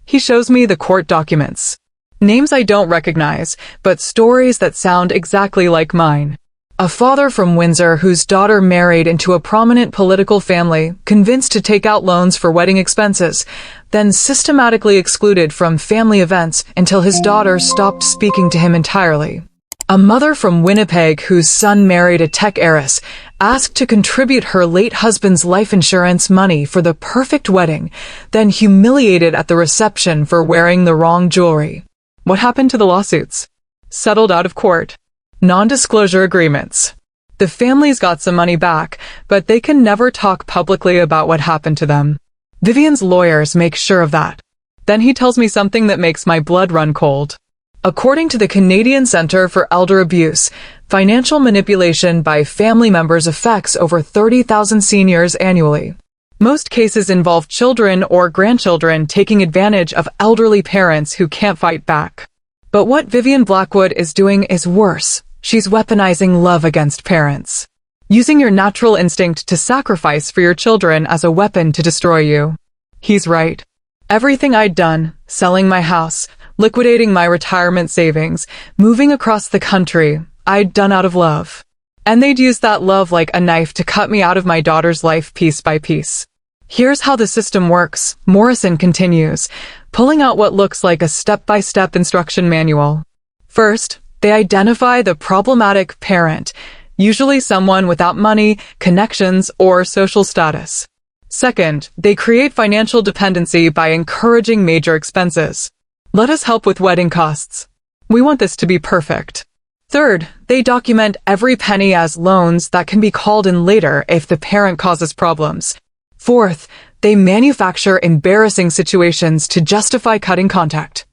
He shows me the court documents. Names I don't recognize, but stories that sound exactly like mine. A father from Windsor whose daughter married into a prominent political family, convinced to take out loans for wedding expenses, then systematically excluded from family events until his daughter stopped speaking to him entirely. A mother from Winnipeg whose son married a tech heiress, asked to contribute her late husband's life insurance money for the perfect wedding, then humiliated at the reception for wearing the wrong jewelry. What happened to the lawsuits? Settled out of court. Non-disclosure agreements. The families got some money back, but they can never talk publicly about what happened to them. Vivian's lawyers make sure of that. Then he tells me something that makes my blood run cold. According to the Canadian Centre for Elder Abuse, financial manipulation by family members affects over 30,000 seniors annually. Most cases involve children or grandchildren taking advantage of elderly parents who can't fight back. But what Vivian Blackwood is doing is worse. She's weaponizing love against parents. Using your natural instinct to sacrifice for your children as a weapon to destroy you. He's right. Everything I'd done, selling my house, liquidating my retirement savings, moving across the country, I'd done out of love. And they'd use that love like a knife to cut me out of my daughter's life piece by piece. Here's how the system works, Morrison continues, pulling out what looks like a step-by-step instruction manual. First, they identify the problematic parent, usually someone without money, connections, or social status. Second, they create financial dependency by encouraging major expenses. Let us help with wedding costs. We want this to be perfect. Third, they document every penny as loans that can be called in later if the parent causes problems. Fourth, they manufacture embarrassing situations to justify cutting contact.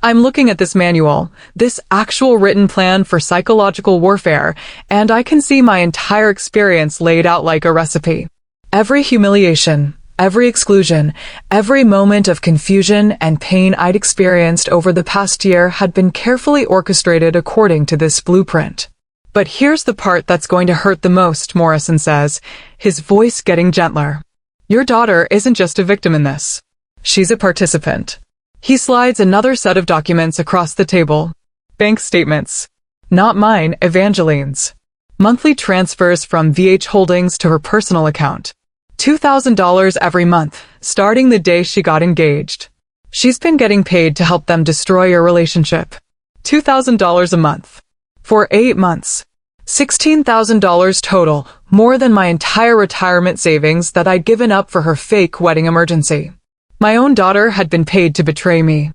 I'm looking at this manual, this actual written plan for psychological warfare, and I can see my entire experience laid out like a recipe. Every humiliation, every exclusion, every moment of confusion and pain I'd experienced over the past year had been carefully orchestrated according to this blueprint. But here's the part that's going to hurt the most, Morrison says, his voice getting gentler. Your daughter isn't just a victim in this. She's a participant. He slides another set of documents across the table. Bank statements. Not mine, Evangeline's. Monthly transfers from VH Holdings to her personal account. $2,000 every month, starting the day she got engaged. She's been getting paid to help them destroy your relationship. $2,000 a month. For 8 months. $16,000 total, more than my entire retirement savings that I'd given up for her fake wedding emergency. My own daughter had been paid to betray me.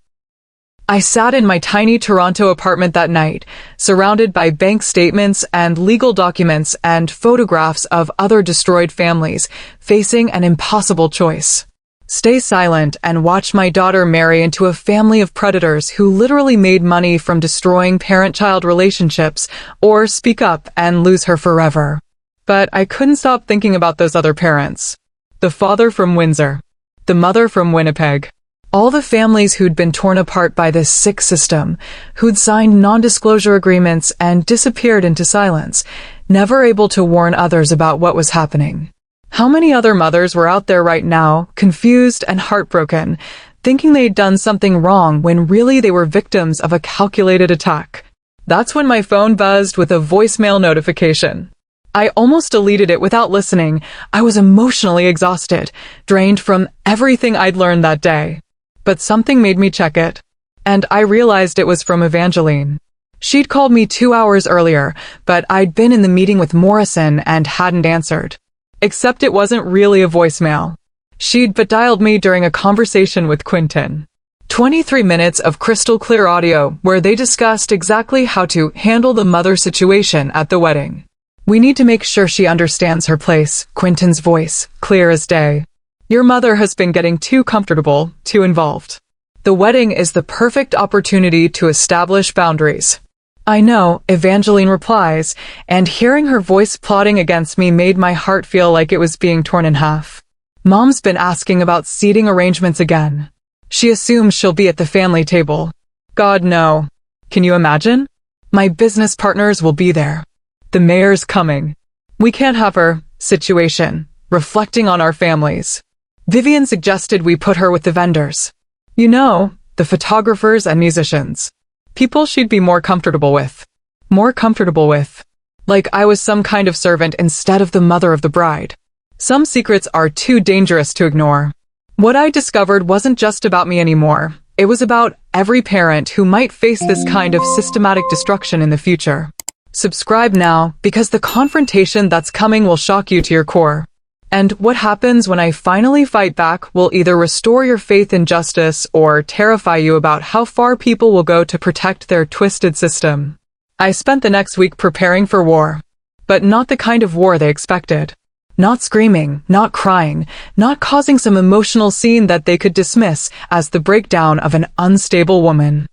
I sat in my tiny Toronto apartment that night, surrounded by bank statements and legal documents and photographs of other destroyed families, facing an impossible choice. Stay silent and watch my daughter marry into a family of predators who literally made money from destroying parent-child relationships, or speak up and lose her forever. But I couldn't stop thinking about those other parents. The father from Windsor. The mother from Winnipeg. All the families who'd been torn apart by this sick system, who'd signed non-disclosure agreements and disappeared into silence, never able to warn others about what was happening. How many other mothers were out there right now, confused and heartbroken, thinking they'd done something wrong when really they were victims of a calculated attack? That's when my phone buzzed with a voicemail notification. I almost deleted it without listening. I was emotionally exhausted, drained from everything I'd learned that day. But something made me check it. And I realized it was from Evangeline. She'd called me 2 hours earlier, but I'd been in the meeting with Morrison and hadn't answered. Except it wasn't really a voicemail. She'd dialed me during a conversation with Quentin. 23 minutes of crystal clear audio where they discussed exactly how to handle the mother situation at the wedding. We need to make sure she understands her place, Quentin's voice, clear as day. Your mother has been getting too comfortable, too involved. The wedding is the perfect opportunity to establish boundaries. I know, Evangeline replies, and hearing her voice plotting against me made my heart feel like it was being torn in half. Mom's been asking about seating arrangements again. She assumes she'll be at the family table. God, no. Can you imagine? My business partners will be there. The mayor's coming. We can't have her situation reflecting on our families. Vivian suggested we put her with the vendors. You know, the photographers and musicians. People she'd be more comfortable with. More comfortable with. Like I was some kind of servant instead of the mother of the bride. Some secrets are too dangerous to ignore. What I discovered wasn't just about me anymore. It was about every parent who might face this kind of systematic destruction in the future. Subscribe now, because the confrontation that's coming will shock you to your core. And what happens when I finally fight back will either restore your faith in justice or terrify you about how far people will go to protect their twisted system. I spent the next week preparing for war. But not the kind of war they expected. Not screaming, not crying, not causing some emotional scene that they could dismiss as the breakdown of an unstable woman.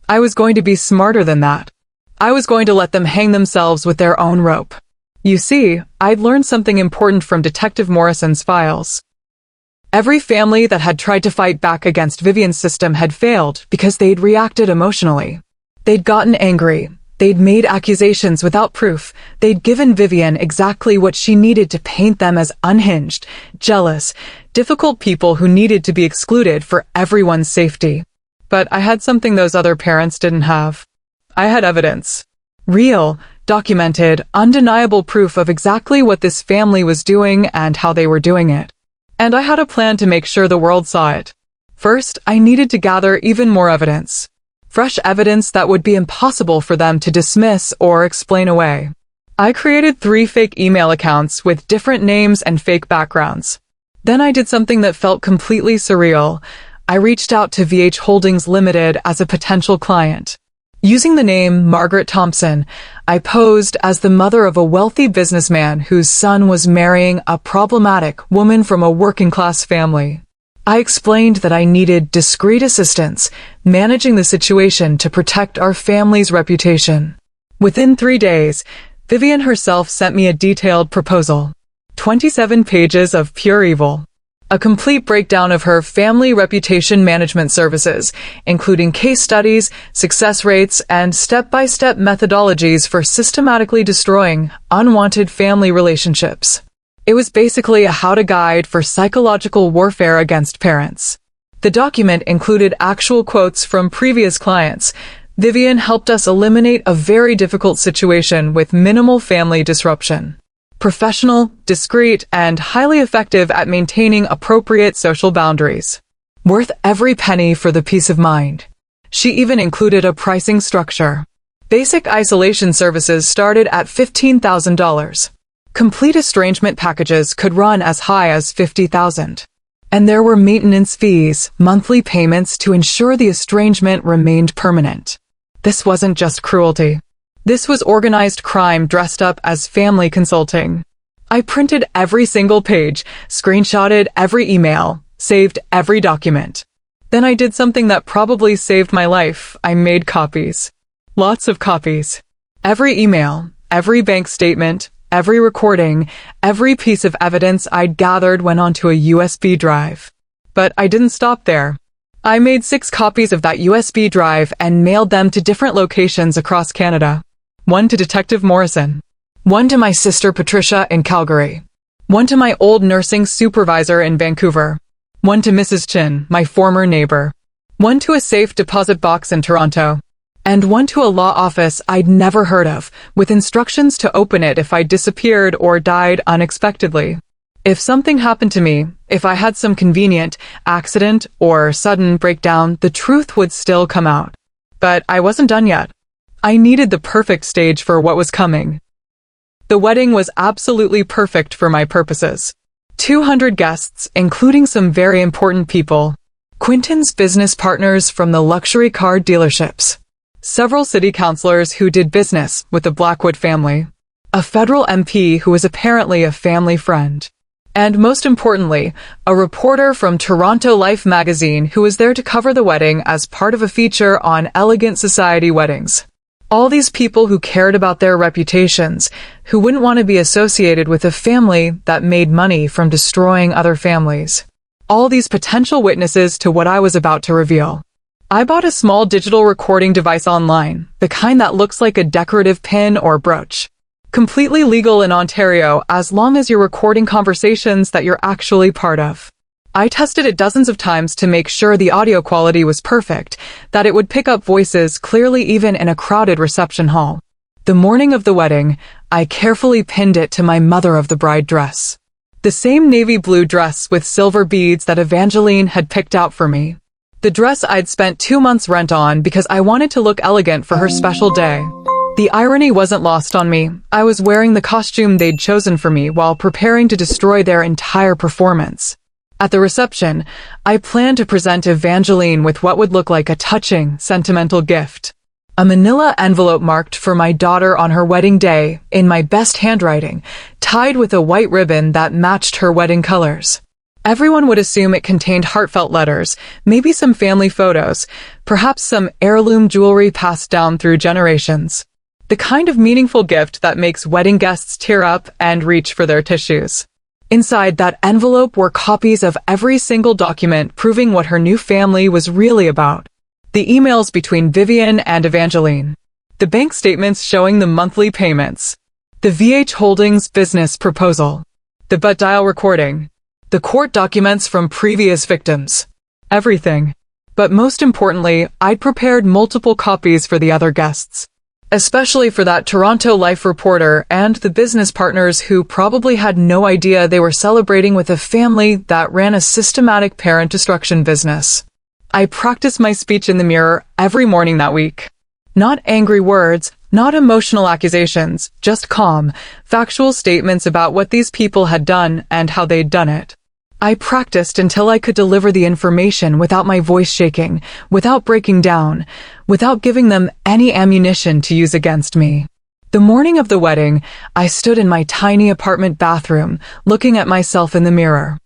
I was going to be smarter than that. I was going to let them hang themselves with their own rope. You see, I'd learned something important from Detective Morrison's files. Every family that had tried to fight back against Vivian's system had failed because they'd reacted emotionally. They'd gotten angry. They'd made accusations without proof. They'd given Vivian exactly what she needed to paint them as unhinged, jealous, difficult people who needed to be excluded for everyone's safety. But I had something those other parents didn't have. I had evidence. Real, documented, undeniable proof of exactly what this family was doing and how they were doing it. And I had a plan to make sure the world saw it. First, I needed to gather even more evidence. Fresh evidence that would be impossible for them to dismiss or explain away. I created 3 fake email accounts with different names and fake backgrounds. Then I did something that felt completely surreal. I reached out to VH Holdings Limited as a potential client. Using the name Margaret Thompson, I posed as the mother of a wealthy businessman whose son was marrying a problematic woman from a working-class family. I explained that I needed discreet assistance, managing the situation to protect our family's reputation. Within 3 days, Vivian herself sent me a detailed proposal. 27 pages of pure evil. A complete breakdown of her family reputation management services, including case studies, success rates, and step-by-step methodologies for systematically destroying unwanted family relationships. It was basically a how-to guide for psychological warfare against parents. The document included actual quotes from previous clients. Vivian helped us eliminate a very difficult situation with minimal family disruption. Professional, discreet, and highly effective at maintaining appropriate social boundaries. Worth every penny for the peace of mind. She even included a pricing structure. Basic isolation services started at $15,000. Complete estrangement packages could run as high as $50,000. And there were maintenance fees, monthly payments to ensure the estrangement remained permanent. This wasn't just cruelty. This was organized crime dressed up as family consulting. I printed every single page, screenshotted every email, saved every document. Then I did something that probably saved my life. I made copies. Lots of copies. Every email, every bank statement, every recording, every piece of evidence I'd gathered went onto a USB drive. But I didn't stop there. I made 6 copies of that USB drive and mailed them to different locations across Canada. 1 to Detective Morrison. 1 to my sister Patricia in Calgary. 1 to my old nursing supervisor in Vancouver. 1 to Mrs. Chin, my former neighbor. 1 to a safe deposit box in Toronto. And 1 to a law office I'd never heard of, with instructions to open it if I disappeared or died unexpectedly. If something happened to me, if I had some convenient accident or sudden breakdown, the truth would still come out. But I wasn't done yet. I needed the perfect stage for what was coming. The wedding was absolutely perfect for my purposes. 200 guests, including some very important people. Quinton's business partners from the luxury car dealerships. Several city councilors who did business with the Blackwood family. A federal MP who was apparently a family friend. And most importantly, a reporter from Toronto Life magazine who was there to cover the wedding as part of a feature on elegant society weddings. All these people who cared about their reputations, who wouldn't want to be associated with a family that made money from destroying other families. All these potential witnesses to what I was about to reveal. I bought a small digital recording device online, the kind that looks like a decorative pin or brooch. Completely legal in Ontario as long as you're recording conversations that you're actually part of. I tested it dozens of times to make sure the audio quality was perfect, that it would pick up voices clearly even in a crowded reception hall. The morning of the wedding, I carefully pinned it to my mother of the bride dress. The same navy blue dress with silver beads that Evangeline had picked out for me. The dress I'd spent 2 months' rent on because I wanted to look elegant for her special day. The irony wasn't lost on me. I was wearing the costume they'd chosen for me while preparing to destroy their entire performance. At the reception, I planned to present Evangeline with what would look like a touching, sentimental gift. A manila envelope marked for my daughter on her wedding day, in my best handwriting, tied with a white ribbon that matched her wedding colors. Everyone would assume it contained heartfelt letters, maybe some family photos, perhaps some heirloom jewelry passed down through generations. The kind of meaningful gift that makes wedding guests tear up and reach for their tissues. Inside that envelope were copies of every single document proving what her new family was really about. The emails between Vivian and Evangeline. The bank statements showing the monthly payments. The VH Holdings business proposal. The butt dial recording. The court documents from previous victims. Everything. But most importantly, I'd prepared multiple copies for the other guests. Especially for that Toronto Life reporter and the business partners who probably had no idea they were celebrating with a family that ran a systematic parent destruction business. I practiced my speech in the mirror every morning that week. Not angry words, not emotional accusations, just calm, factual statements about what these people had done and how they'd done it. I practiced until I could deliver the information without my voice shaking, without breaking down, without giving them any ammunition to use against me. The morning of the wedding, I stood in my tiny apartment bathroom, looking at myself in the mirror.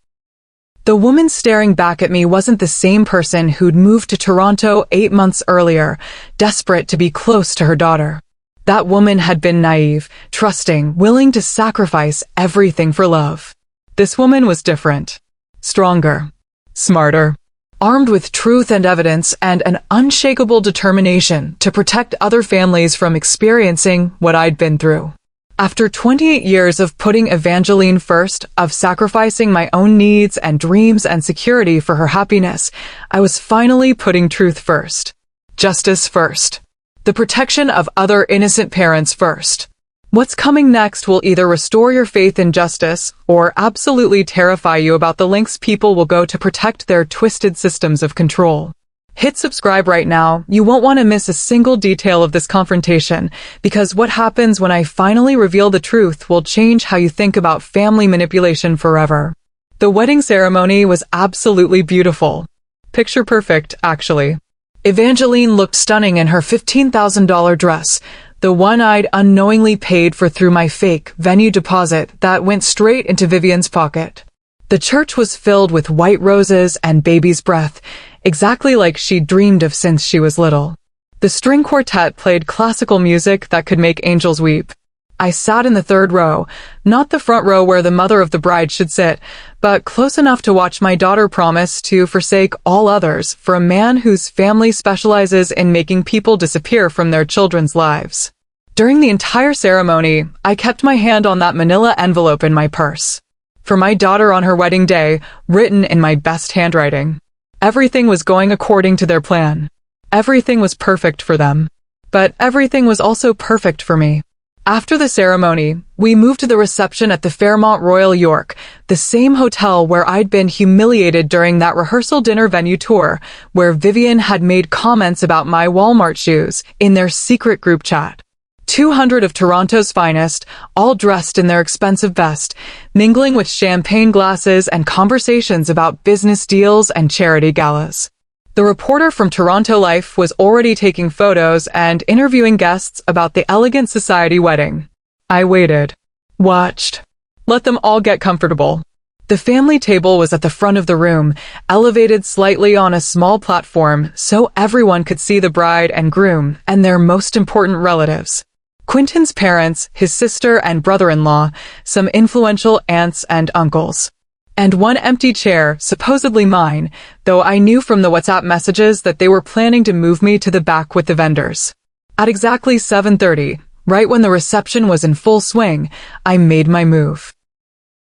The woman staring back at me wasn't the same person who'd moved to Toronto 8 months earlier, desperate to be close to her daughter. That woman had been naive, trusting, willing to sacrifice everything for love. This woman was different. Stronger. Smarter. Armed with truth and evidence and an unshakable determination to protect other families from experiencing what I'd been through. After 28 years of putting Evangeline first, of sacrificing my own needs and dreams and security for her happiness, I was finally putting truth first. Justice first. The protection of other innocent parents first. What's coming next will either restore your faith in justice or absolutely terrify you about the lengths people will go to protect their twisted systems of control. Hit subscribe right now. You won't want to miss a single detail of this confrontation, because what happens when I finally reveal the truth will change how you think about family manipulation forever. The wedding ceremony was absolutely beautiful. Picture perfect, actually. Evangeline looked stunning in her $15,000 dress, the one I'd unknowingly paid for through my fake venue deposit that went straight into Vivian's pocket. The church was filled with white roses and baby's breath, exactly like she'd dreamed of since she was little. The string quartet played classical music that could make angels weep. I sat in the third row, not the front row where the mother of the bride should sit, but close enough to watch my daughter promise to forsake all others for a man whose family specializes in making people disappear from their children's lives. During the entire ceremony, I kept my hand on that manila envelope in my purse. For my daughter on her wedding day, written in my best handwriting. Everything was going according to their plan. Everything was perfect for them. But everything was also perfect for me. After the ceremony, we moved to the reception at the Fairmont Royal York, the same hotel where I'd been humiliated during that rehearsal dinner venue tour, where Vivian had made comments about my Walmart shoes in their secret group chat. 200 of Toronto's finest, all dressed in their expensive best, mingling with champagne glasses and conversations about business deals and charity galas. The reporter from Toronto Life was already taking photos and interviewing guests about the elegant society wedding. I waited. Watched. Let them all get comfortable. The family table was at the front of the room, elevated slightly on a small platform so everyone could see the bride and groom and their most important relatives. Quentin's parents, his sister and brother-in-law, some influential aunts and uncles. And one empty chair, supposedly mine, though I knew from the WhatsApp messages that they were planning to move me to the back with the vendors. At exactly 7:30, right when the reception was in full swing, I made my move.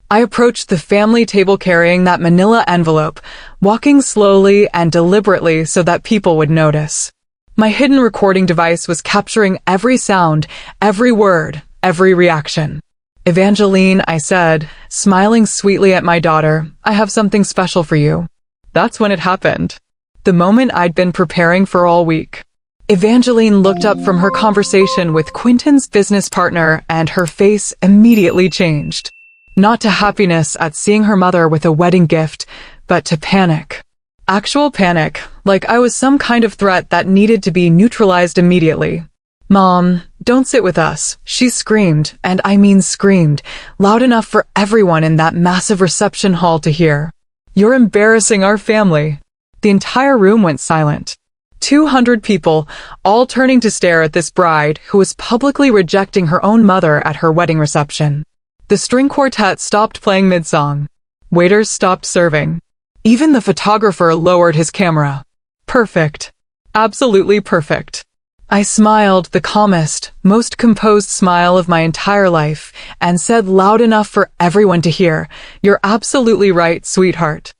I approached the family table carrying that manila envelope, walking slowly and deliberately so that people would notice. My hidden recording device was capturing every sound, every word, every reaction. "Evangeline," I said, smiling sweetly at my daughter, "I have something special for you." That's when it happened. The moment I'd been preparing for all week. Evangeline looked up from her conversation with Quentin's business partner, and her face immediately changed. Not to happiness at seeing her mother with a wedding gift, but to panic. Actual panic, like I was some kind of threat that needed to be neutralized immediately. "Mom, don't sit with us," she screamed, and I mean screamed, loud enough for everyone in that massive reception hall to hear. "You're embarrassing our family." The entire room went silent. 200 people, all turning to stare at this bride who was publicly rejecting her own mother at her wedding reception. The string quartet stopped playing mid-song. Waiters stopped serving. Even the photographer lowered his camera. Perfect. Absolutely perfect. I smiled, the calmest, most composed smile of my entire life, and said loud enough for everyone to hear, "You're absolutely right, sweetheart.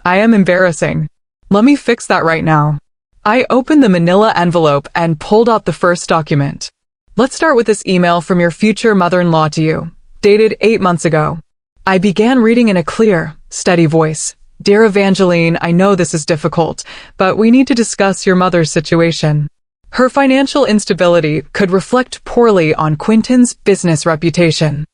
I am embarrassing. Let me fix that right now." I opened the manila envelope and pulled out the first document. "Let's start with this email from your future mother-in-law to you, dated 8 months ago." I began reading in a clear, steady voice. "Dear Evangeline, I know this is difficult, but we need to discuss your mother's situation. Her financial instability could reflect poorly on Quentin's business reputation."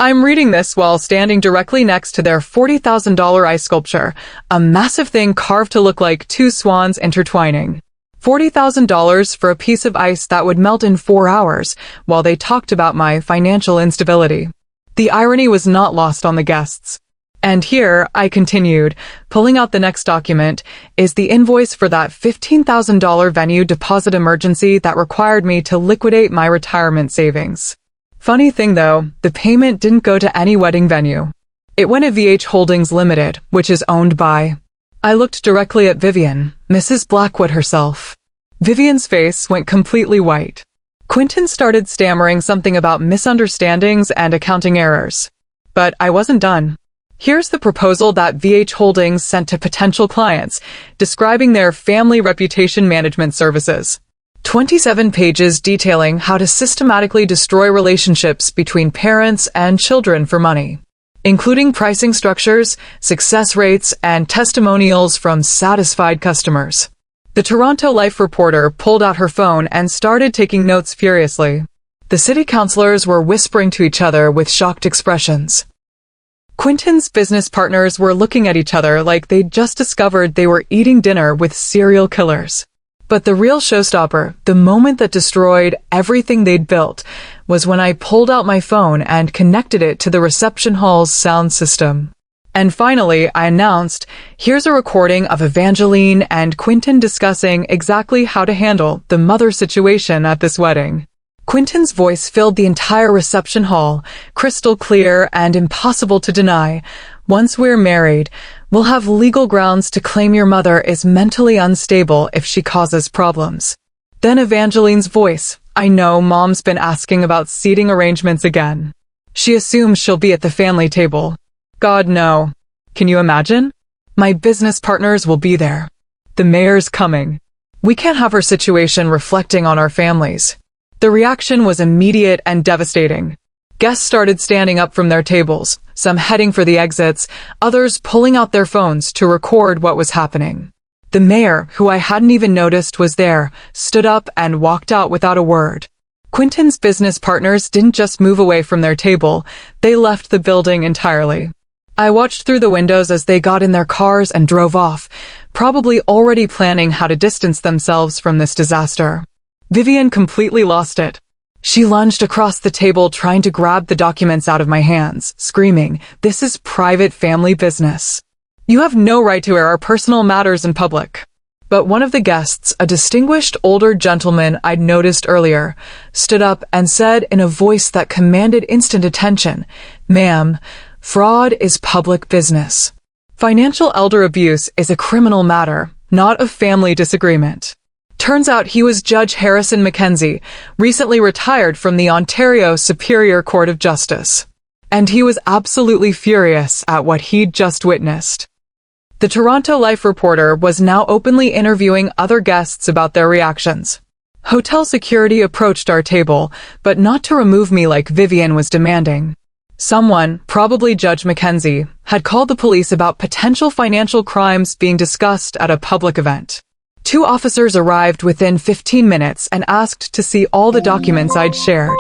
I'm reading this while standing directly next to their $40,000 ice sculpture, a massive thing carved to look like two swans intertwining. $40,000 for a piece of ice that would melt in 4 hours, while they talked about my financial instability. The irony was not lost on the guests. "And here," I continued, pulling out the next document, "is the invoice for that $15,000 venue deposit emergency that required me to liquidate my retirement savings." Funny thing though, the payment didn't go to any wedding venue. It went to VH Holdings Limited, which is owned by... I looked directly at Vivian, Mrs. Blackwood herself. Vivian's face went completely white. Quentin started stammering something about misunderstandings and accounting errors. But I wasn't done. "Here's the proposal that VH Holdings sent to potential clients, describing their family reputation management services. 27 pages detailing how to systematically destroy relationships between parents and children for money, including pricing structures, success rates, and testimonials from satisfied customers." The Toronto Life reporter pulled out her phone and started taking notes furiously. The city councillors were whispering to each other with shocked expressions. Quentin's business partners were looking at each other like they'd just discovered they were eating dinner with serial killers. But the real showstopper, the moment that destroyed everything they'd built, was when I pulled out my phone and connected it to the reception hall's sound system. And finally, I announced, "Here's a recording of Evangeline and Quentin discussing exactly how to handle the mother situation at this wedding." Quentin's voice filled the entire reception hall, crystal clear and impossible to deny. "Once we're married, we'll have legal grounds to claim your mother is mentally unstable if she causes problems." Then Evangeline's voice, "I know Mom's been asking about seating arrangements again. She assumes she'll be at the family table. God, no. Can you imagine? My business partners will be there. The mayor's coming. We can't have her situation reflecting on our families." The reaction was immediate and devastating. Guests started standing up from their tables, some heading for the exits, others pulling out their phones to record what was happening. The mayor, who I hadn't even noticed was there, stood up and walked out without a word. Quentin's business partners didn't just move away from their table, they left the building entirely. I watched through the windows as they got in their cars and drove off, probably already planning how to distance themselves from this disaster. Vivian completely lost it. She lunged across the table trying to grab the documents out of my hands, screaming, "This is private family business. You have no right to air our personal matters in public." But one of the guests, a distinguished older gentleman I'd noticed earlier, stood up and said in a voice that commanded instant attention, "Ma'am, fraud is public business. Financial elder abuse is a criminal matter, not a family disagreement." Turns out he was Judge Harrison Mackenzie, recently retired from the Ontario Superior Court of Justice. And he was absolutely furious at what he'd just witnessed. The Toronto Life reporter was now openly interviewing other guests about their reactions. Hotel security approached our table, but not to remove me like Vivian was demanding. Someone, probably Judge Mackenzie, had called the police about potential financial crimes being discussed at a public event. 2 officers arrived within 15 minutes and asked to see all the documents I'd shared.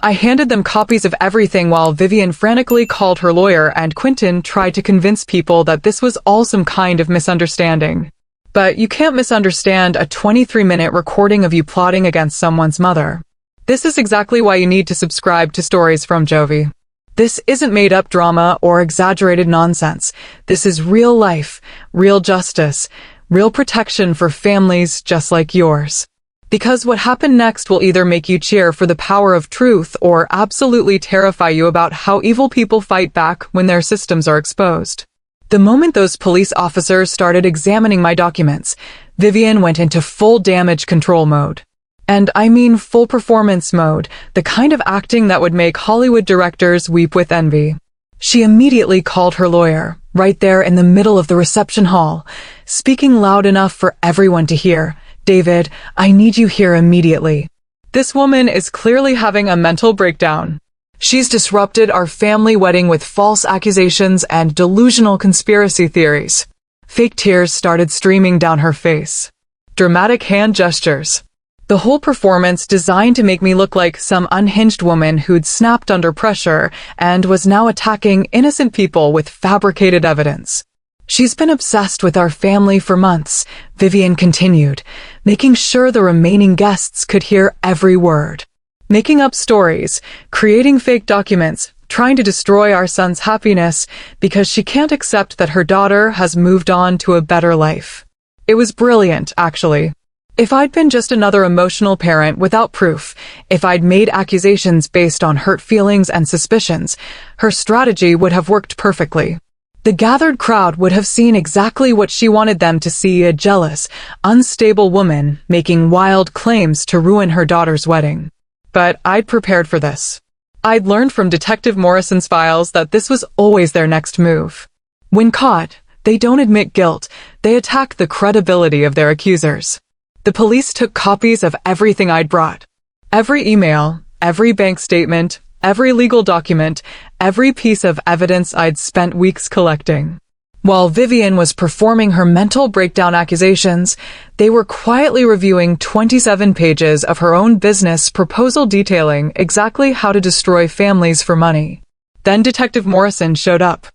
I handed them copies of everything while Vivian frantically called her lawyer and Quentin tried to convince people that this was all some kind of misunderstanding. But you can't misunderstand a 23-minute recording of you plotting against someone's mother. This is exactly why you need to subscribe to Stories from Jovie. This isn't made-up drama or exaggerated nonsense. This is real life, real justice, real protection for families just like yours. Because what happened next will either make you cheer for the power of truth or absolutely terrify you about how evil people fight back when their systems are exposed. The moment those police officers started examining my documents, Vivian went into full damage control mode. And I mean full performance mode, the kind of acting that would make Hollywood directors weep with envy. She immediately called her lawyer, right there in the middle of the reception hall, speaking loud enough for everyone to hear. "David, I need you here immediately. This woman is clearly having a mental breakdown. She's disrupted our family wedding with false accusations and delusional conspiracy theories." Fake tears started streaming down her face. Dramatic hand gestures. The whole performance designed to make me look like some unhinged woman who'd snapped under pressure and was now attacking innocent people with fabricated evidence. "She's been obsessed with our family for months," Vivian continued, making sure the remaining guests could hear every word. "Making up stories, creating fake documents, trying to destroy our son's happiness because she can't accept that her daughter has moved on to a better life." It was brilliant, actually. If I'd been just another emotional parent without proof, if I'd made accusations based on hurt feelings and suspicions, her strategy would have worked perfectly. The gathered crowd would have seen exactly what she wanted them to see: a jealous, unstable woman making wild claims to ruin her daughter's wedding. But I'd prepared for this. I'd learned from Detective Morrison's files that this was always their next move. When caught, they don't admit guilt, they attack the credibility of their accusers. The police took copies of everything I'd brought. Every email, every bank statement, every legal document, every piece of evidence I'd spent weeks collecting. While Vivian was performing her mental breakdown accusations, they were quietly reviewing 27 pages of her own business proposal detailing exactly how to destroy families for money. Then Detective Morrison showed up.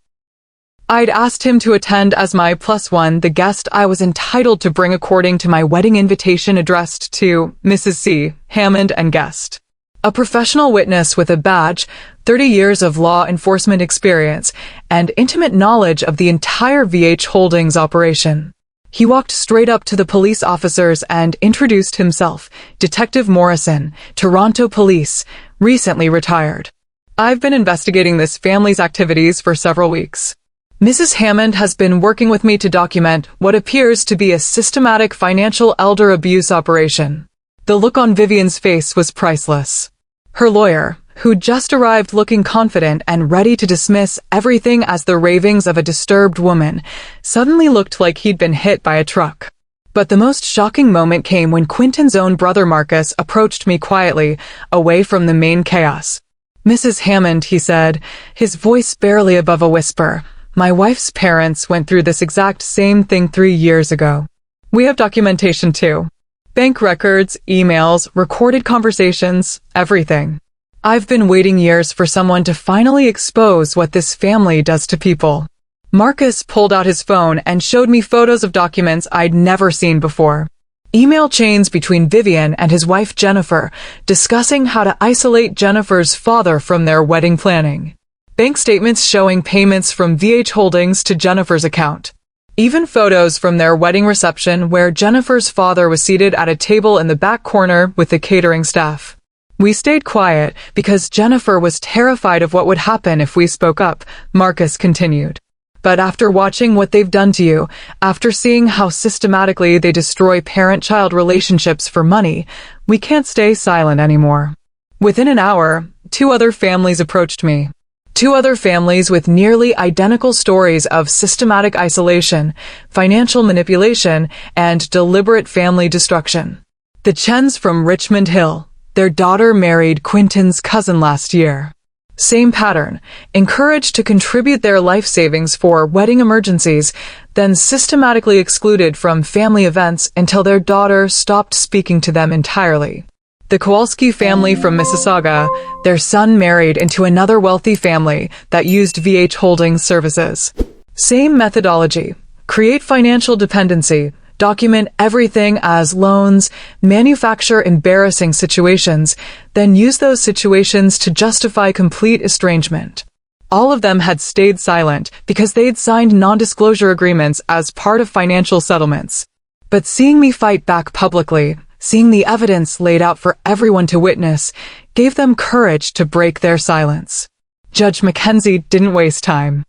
I'd asked him to attend as my +1, the guest I was entitled to bring according to my wedding invitation addressed to Mrs. C. Hammond and guest. A professional witness with a badge, 30 years of law enforcement experience, and intimate knowledge of the entire VH Holdings operation. He walked straight up to the police officers and introduced himself, Detective Morrison, Toronto Police, recently retired. "I've been investigating this family's activities for several weeks. Mrs. Hammond has been working with me to document what appears to be a systematic financial elder abuse operation." The look on Vivian's face was priceless. Her lawyer, who'd just arrived looking confident and ready to dismiss everything as the ravings of a disturbed woman, suddenly looked like he'd been hit by a truck. But the most shocking moment came when Quentin's own brother Marcus approached me quietly, away from the main chaos. "Mrs. Hammond," he said, his voice barely above a whisper, "my wife's parents went through this exact same thing 3 years ago. We have documentation too. Bank records, emails, recorded conversations, everything. I've been waiting years for someone to finally expose what this family does to people." Marcus pulled out his phone and showed me photos of documents I'd never seen before. Email chains between Vivian and his wife Jennifer, discussing how to isolate Jennifer's father from their wedding planning. Bank statements showing payments from VH Holdings to Jennifer's account. Even photos from their wedding reception where Jennifer's father was seated at a table in the back corner with the catering staff. "We stayed quiet because Jennifer was terrified of what would happen if we spoke up," Marcus continued. "But after watching what they've done to you, after seeing how systematically they destroy parent-child relationships for money, we can't stay silent anymore." Within an hour, 2 other families approached me. Two other families with nearly identical stories of systematic isolation, financial manipulation, and deliberate family destruction. The Chens from Richmond Hill. Their daughter married Quinton's cousin last year. Same pattern, encouraged to contribute their life savings for wedding emergencies, then systematically excluded from family events until their daughter stopped speaking to them entirely. The Kowalski family from Mississauga, their son married into another wealthy family that used VH Holdings services. Same methodology, create financial dependency, document everything as loans, manufacture embarrassing situations, then use those situations to justify complete estrangement. All of them had stayed silent because they'd signed non-disclosure agreements as part of financial settlements. But seeing me fight back publicly, seeing the evidence laid out for everyone to witness, gave them courage to break their silence. Judge Mackenzie didn't waste time.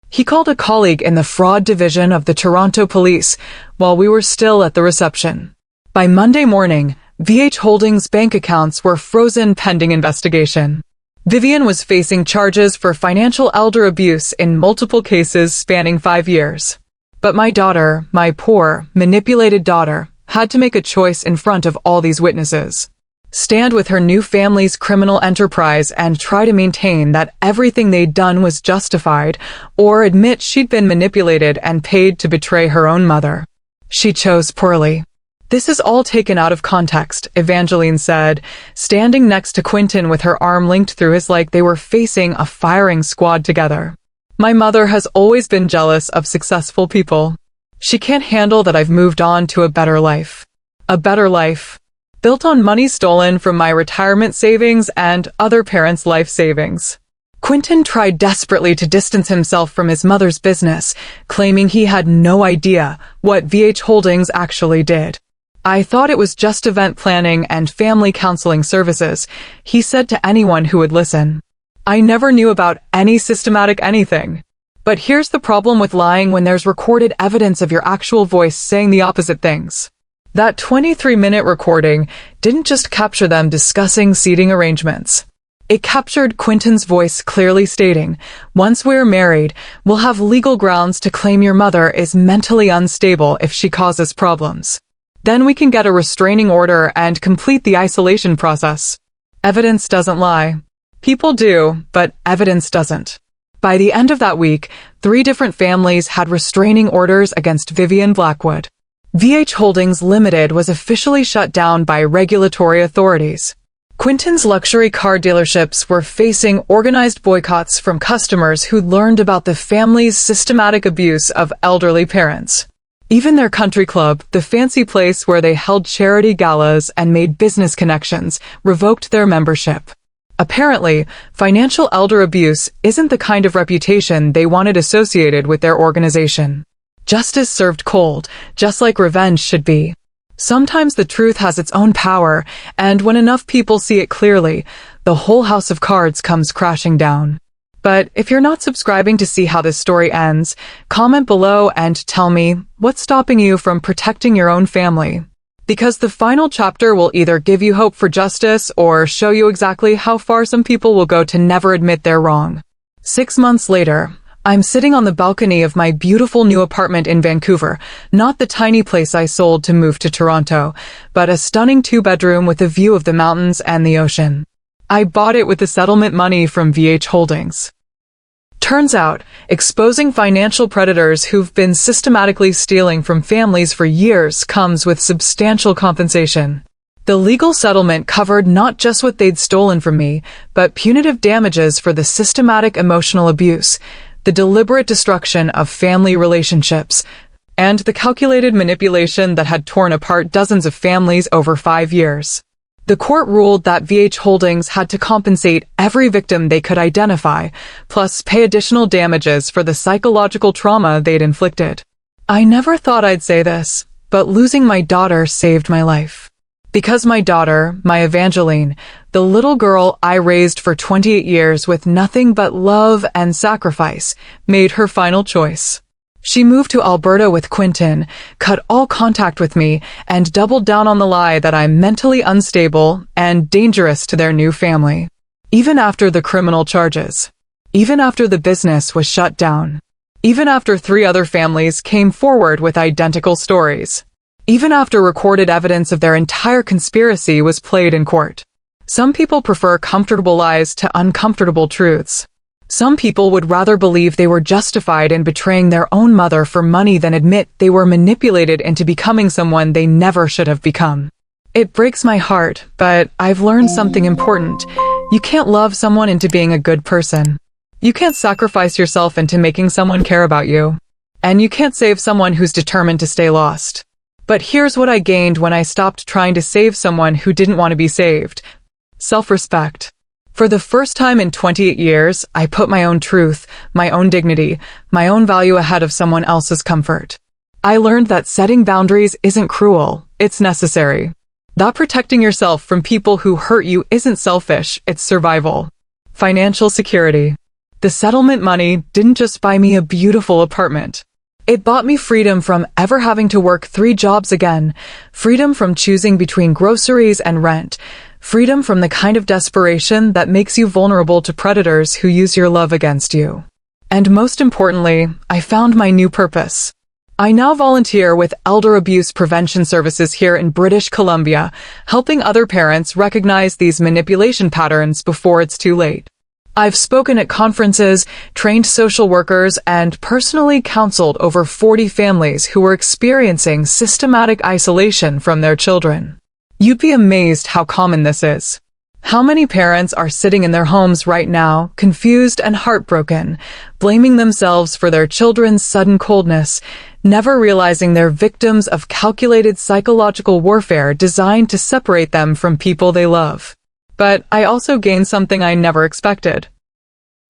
He called a colleague in the fraud division of the Toronto Police while we were still at the reception. By Monday morning, VH Holdings bank accounts were frozen pending investigation. Vivian was facing charges for financial elder abuse in multiple cases spanning 5 years. But my daughter, my poor, manipulated daughter, had to make a choice in front of all these witnesses. Stand with her new family's criminal enterprise and try to maintain that everything they'd done was justified, or admit she'd been manipulated and paid to betray her own mother. She chose poorly. This is all taken out of context, Evangeline said, standing next to Quinton with her arm linked through his like they were facing a firing squad together. My mother has always been jealous of successful people. She can't handle that I've moved on to a better life. A better life, built on money stolen from my retirement savings and other parents' life savings. Quinton tried desperately to distance himself from his mother's business, claiming he had no idea what VH Holdings actually did. I thought it was just event planning and family counseling services, he said to anyone who would listen. I never knew about any systematic anything. But here's the problem with lying when there's recorded evidence of your actual voice saying the opposite things. That 23-minute recording didn't just capture them discussing seating arrangements. It captured Quinton's voice clearly stating, "Once we're married, we'll have legal grounds to claim your mother is mentally unstable if she causes problems. Then we can get a restraining order and complete the isolation process." Evidence doesn't lie. People do, but evidence doesn't. By the end of that week, 3 different families had restraining orders against Vivian Blackwood. VH Holdings Limited was officially shut down by regulatory authorities. Quinton's luxury car dealerships were facing organized boycotts from customers who learned about the family's systematic abuse of elderly parents. Even their country club, the fancy place where they held charity galas and made business connections, revoked their membership. Apparently, financial elder abuse isn't the kind of reputation they wanted associated with their organization. Justice served cold, just like revenge should be. Sometimes the truth has its own power, and when enough people see it clearly, the whole house of cards comes crashing down. But if you're not subscribing to see how this story ends, comment below and tell me what's stopping you from protecting your own family. Because the final chapter will either give you hope for justice or show you exactly how far some people will go to never admit they're wrong. 6 months later, I'm sitting on the balcony of my beautiful new apartment in Vancouver, not the tiny place I sold to move to Toronto, but a stunning 2-bedroom with a view of the mountains and the ocean. I bought it with the settlement money from VH Holdings. Turns out, exposing financial predators who've been systematically stealing from families for years comes with substantial compensation. The legal settlement covered not just what they'd stolen from me, but punitive damages for the systematic emotional abuse, the deliberate destruction of family relationships, and the calculated manipulation that had torn apart dozens of families over 5 years. The court ruled that VH Holdings had to compensate every victim they could identify, plus pay additional damages for the psychological trauma they'd inflicted. I never thought I'd say this, but losing my daughter saved my life. Because my daughter, my Evangeline, the little girl I raised for 28 years with nothing but love and sacrifice, made her final choice. She moved to Alberta with Quinton, cut all contact with me, and doubled down on the lie that I'm mentally unstable and dangerous to their new family. Even after the criminal charges. even after the business was shut down. Even after 3 other families came forward with identical stories. Even after recorded evidence of their entire conspiracy was played in court. Some people prefer comfortable lies to uncomfortable truths. Some people would rather believe they were justified in betraying their own mother for money than admit they were manipulated into becoming someone they never should have become. It breaks my heart, but I've learned something important. You can't love someone into being a good person. You can't sacrifice yourself into making someone care about you. And you can't save someone who's determined to stay lost. But here's what I gained when I stopped trying to save someone who didn't want to be saved. Self-respect. For the first time in 28 years, I put my own truth, my own dignity, my own value ahead of someone else's comfort. I learned that setting boundaries isn't cruel, it's necessary. That protecting yourself from people who hurt you isn't selfish, it's survival. Financial security. The settlement money didn't just buy me a beautiful apartment. It bought me freedom from ever having to work 3 jobs again, freedom from choosing between groceries and rent, freedom from the kind of desperation that makes you vulnerable to predators who use your love against you. And most importantly, I found my new purpose. I now volunteer with elder abuse prevention services here in British Columbia, helping other parents recognize these manipulation patterns before it's too late. I've spoken at conferences, trained social workers, and personally counseled over 40 families who were experiencing systematic isolation from their children. You'd be amazed how common this is. How many parents are sitting in their homes right now, confused and heartbroken, blaming themselves for their children's sudden coldness, never realizing they're victims of calculated psychological warfare designed to separate them from people they love. But I also gained something I never expected.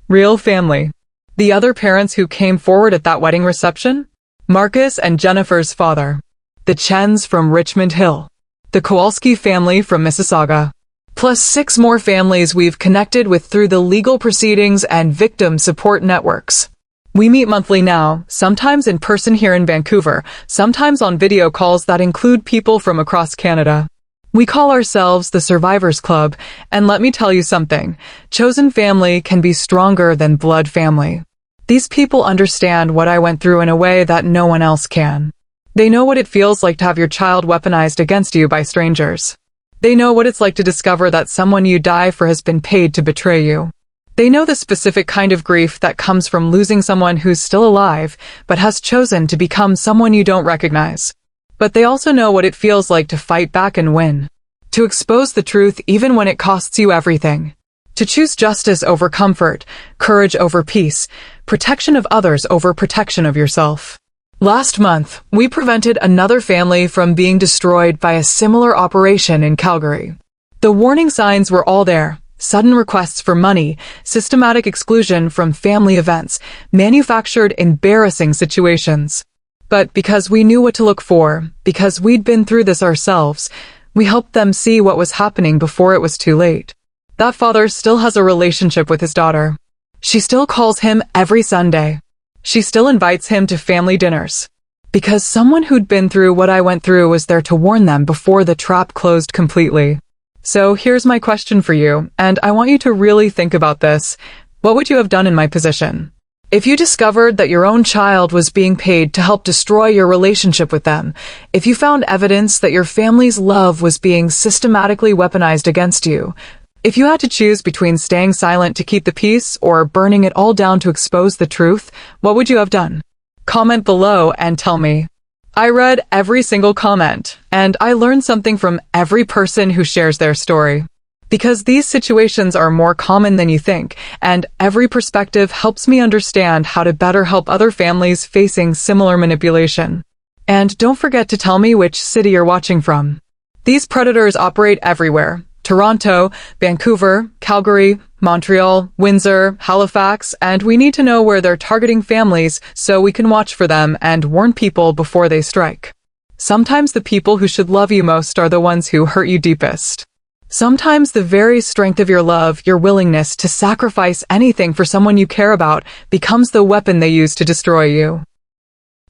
Real family. The other parents who came forward at that wedding reception? Marcus and Jennifer's father. The Chens from Richmond Hill. The Kowalski family from Mississauga. Plus 6 more families we've connected with through the legal proceedings and victim support networks. We meet monthly now, sometimes in person here in Vancouver, sometimes on video calls that include people from across Canada. We call ourselves the Survivors Club, and let me tell you something, chosen family can be stronger than blood family. These people understand what I went through in a way that no one else can. They know what it feels like to have your child weaponized against you by strangers. They know what it's like to discover that someone you die for has been paid to betray you. They know the specific kind of grief that comes from losing someone who's still alive, but has chosen to become someone you don't recognize. But they also know what it feels like to fight back and win. To expose the truth even when it costs you everything. To choose justice over comfort, courage over peace, protection of others over protection of yourself. Last month, we prevented another family from being destroyed by a similar operation in Calgary. The warning signs were all there. Sudden requests for money, systematic exclusion from family events, manufactured embarrassing situations. But because we knew what to look for, because we'd been through this ourselves, we helped them see what was happening before it was too late. That father still has a relationship with his daughter. She still calls him every Sunday. She still invites him to family dinners. Because someone who'd been through what I went through was there to warn them before the trap closed completely. So here's my question for you, and I want you to really think about this. What would you have done in my position? If you discovered that your own child was being paid to help destroy your relationship with them, if you found evidence that your family's love was being systematically weaponized against you, if you had to choose between staying silent to keep the peace or burning it all down to expose the truth, what would you have done? Comment below and tell me. I read every single comment, and I learned something from every person who shares their story. Because these situations are more common than you think, and every perspective helps me understand how to better help other families facing similar manipulation. And don't forget to tell me which city you're watching from. These predators operate everywhere. Toronto, Vancouver, Calgary, Montreal, Windsor, Halifax, and we need to know where they're targeting families so we can watch for them and warn people before they strike. Sometimes the people who should love you most are the ones who hurt you deepest. Sometimes the very strength of your love, your willingness to sacrifice anything for someone you care about, becomes the weapon they use to destroy you.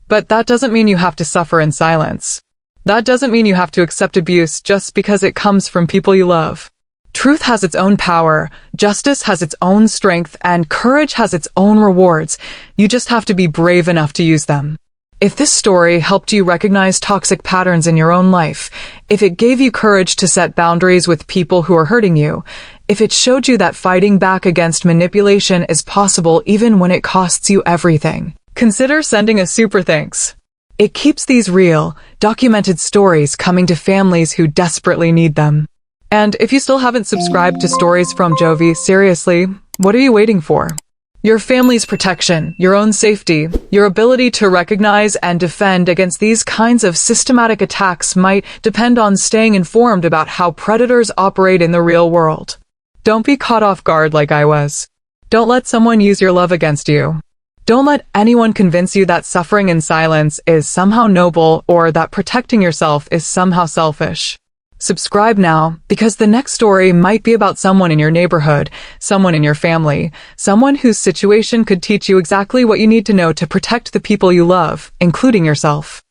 But that doesn't mean you have to suffer in silence. That doesn't mean you have to accept abuse just because it comes from people you love. Truth has its own power, justice has its own strength, and courage has its own rewards. You just have to be brave enough to use them. If this story helped you recognize toxic patterns in your own life, if it gave you courage to set boundaries with people who are hurting you, if it showed you that fighting back against manipulation is possible even when it costs you everything, consider sending a super thanks. It keeps these real, documented stories coming to families who desperately need them. And if you still haven't subscribed to Stories from Jovie, seriously, what are you waiting for? Your family's protection, your own safety, your ability to recognize and defend against these kinds of systematic attacks might depend on staying informed about how predators operate in the real world. Don't be caught off guard like I was. Don't let someone use your love against you. Don't let anyone convince you that suffering in silence is somehow noble or that protecting yourself is somehow selfish. Subscribe now, because the next story might be about someone in your neighborhood, someone in your family, someone whose situation could teach you exactly what you need to know to protect the people you love, including yourself.